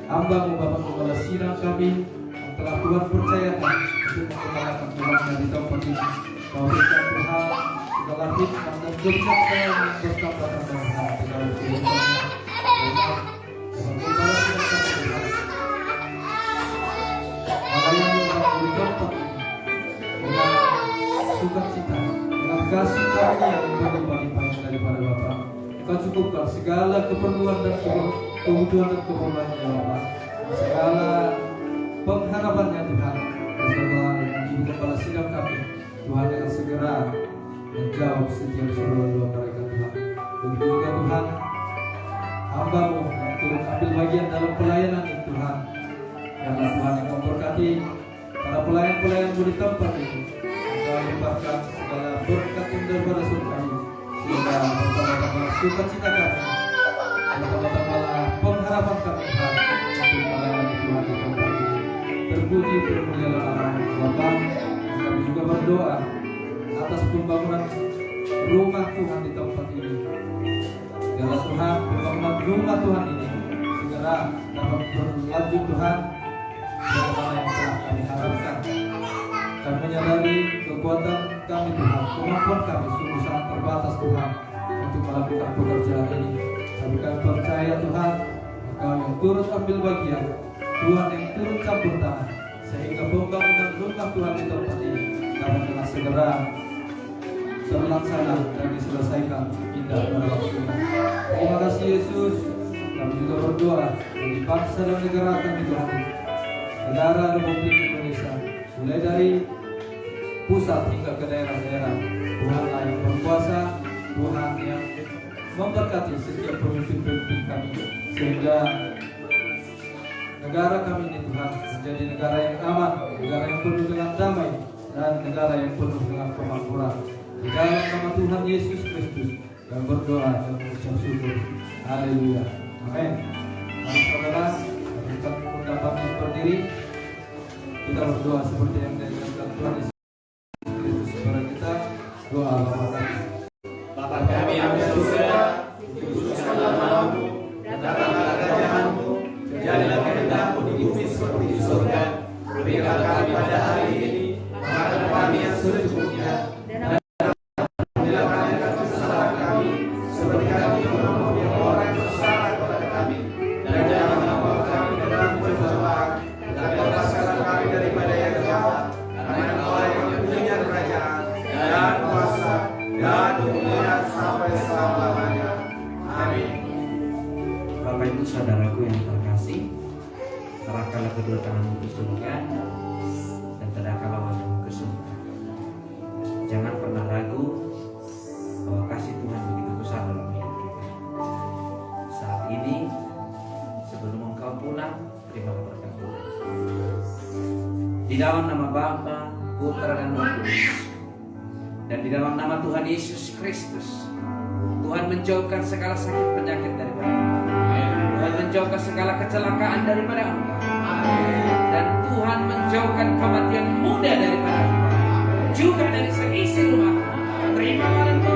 hamba-Mu Bapak Kepala Sidang kami yang telah Tuhan percayakan untuk mengenakan Tuhan di tempat ini. Kau berikan Tuhan segala hikmat dan kebijaksanaan yang berkata dalam hati dalam kehidupannya. Sukacita dengan kasih karunia yang berlimpah-limpah daripada Bapa. Engkau cukupkan segala keperluan dan kebutuhan dan keperluannya Bapa, segala pengharapannya Tuhan. Bersama Ibu Kepala Sidang kami, Tuhan akan segera menjawab setiap seruan doa mereka Tuhan. Begitu juga Tuhan, hamba-Mu yang turut ambil bagian dalam pelayanan ini Tuhan. Biarlah Tuhan yang memberkati para pelayan-pelayan-Mu di tempat ini. Engkau limpahkan segala berkat yang daripada surga kami, sehingga pertama-tama sukacita kami, pertama-tama pengharapan kami Tuhan untuk melayani Tuhan di tempat ini. Terpuji termulialah Allah Bapa. Kami juga berdoa atas pembangunan rumah Tuhan di tempat ini. Biarlah Tuhan pembangunan rumah Tuhan ini segera dapat berlanjut Tuhan bagaimana yang telah kami harapkan. Kami menyadari kekuatan kami Tuhan, kemampuan kami sungguh sangat terbatas Tuhan untuk melakukan pekerjaan ini. Tapi kami percaya Tuhan, Engkau yang turut ambil bagian, Tuhan yang turut campur tangan, sehingga pembangunan rumah Tuhan di tempat ini dapat dengan segera terlaksana dan diselesaikan indah pada waktunya. Terima kasih Yesus. Kami juga berdoa bagi bangsa dan negara kami Tuhan, negara Republik Indonesia, mulai dari pusat hingga ke daerah-daerah. Tuhanlah yang berkuasa, Tuhan yang memberkati setiap pemimpin-pemimpin kami, sehingga negara kami ini Tuhan menjadi negara yang aman, negara yang penuh dengan damai, dan negara yang penuh dengan kemakmuran. Di dalam nama Tuhan Yesus Kristus kami berdoa dan mengucap syukur. Haleluya. Amin. Mari saudara, kita undang berdiri. Kita berdoa seperti yang diajarkan Tuhan Yesus Kristus kepada kita. Doa Bapa kami. Bapa kami yang di surga, dikuduskan namamu, datanglah kerajaan-Mu, jadilah kehendak-Mu di bumi seperti di surga. Berikanlah kami pada hari ini makanan kami yang secukupnya, dan ampunilah kesalahan kami, seperti kami mengampuni orang yang bersalah kepada kami. Dan jangan membawa kami ke dalam pencobaan, tapi lepaskanlah kami daripada yang jahat. Karena Engkau yang punya kerajaan dan kuasa dan kemuliaan sampai selama-lamanya. Amin. Bapak Ibu Saudaraku yang terkasih, arahkanlah kedua tanganmu ke surga dan tadahkanlah wajahmu ke surga. Jangan pernah ragu bahwa kasih Tuhan begitu besar dalam hidup kita. Saat ini, sebelum engkau pulang, terimalah berkat Tuhan. Di dalam nama Bapa, Putra dan Roh Kudus, dan di dalam nama Tuhan Yesus Kristus, Tuhan menjauhkan segala sakit penyakit daripada engkau. Tuhan menjauhkan segala kecelakaan daripada engkau. Dan Tuhan menjauhkan kematian muda daripada engkau, juga dari seisi rumah. Terimalah engkau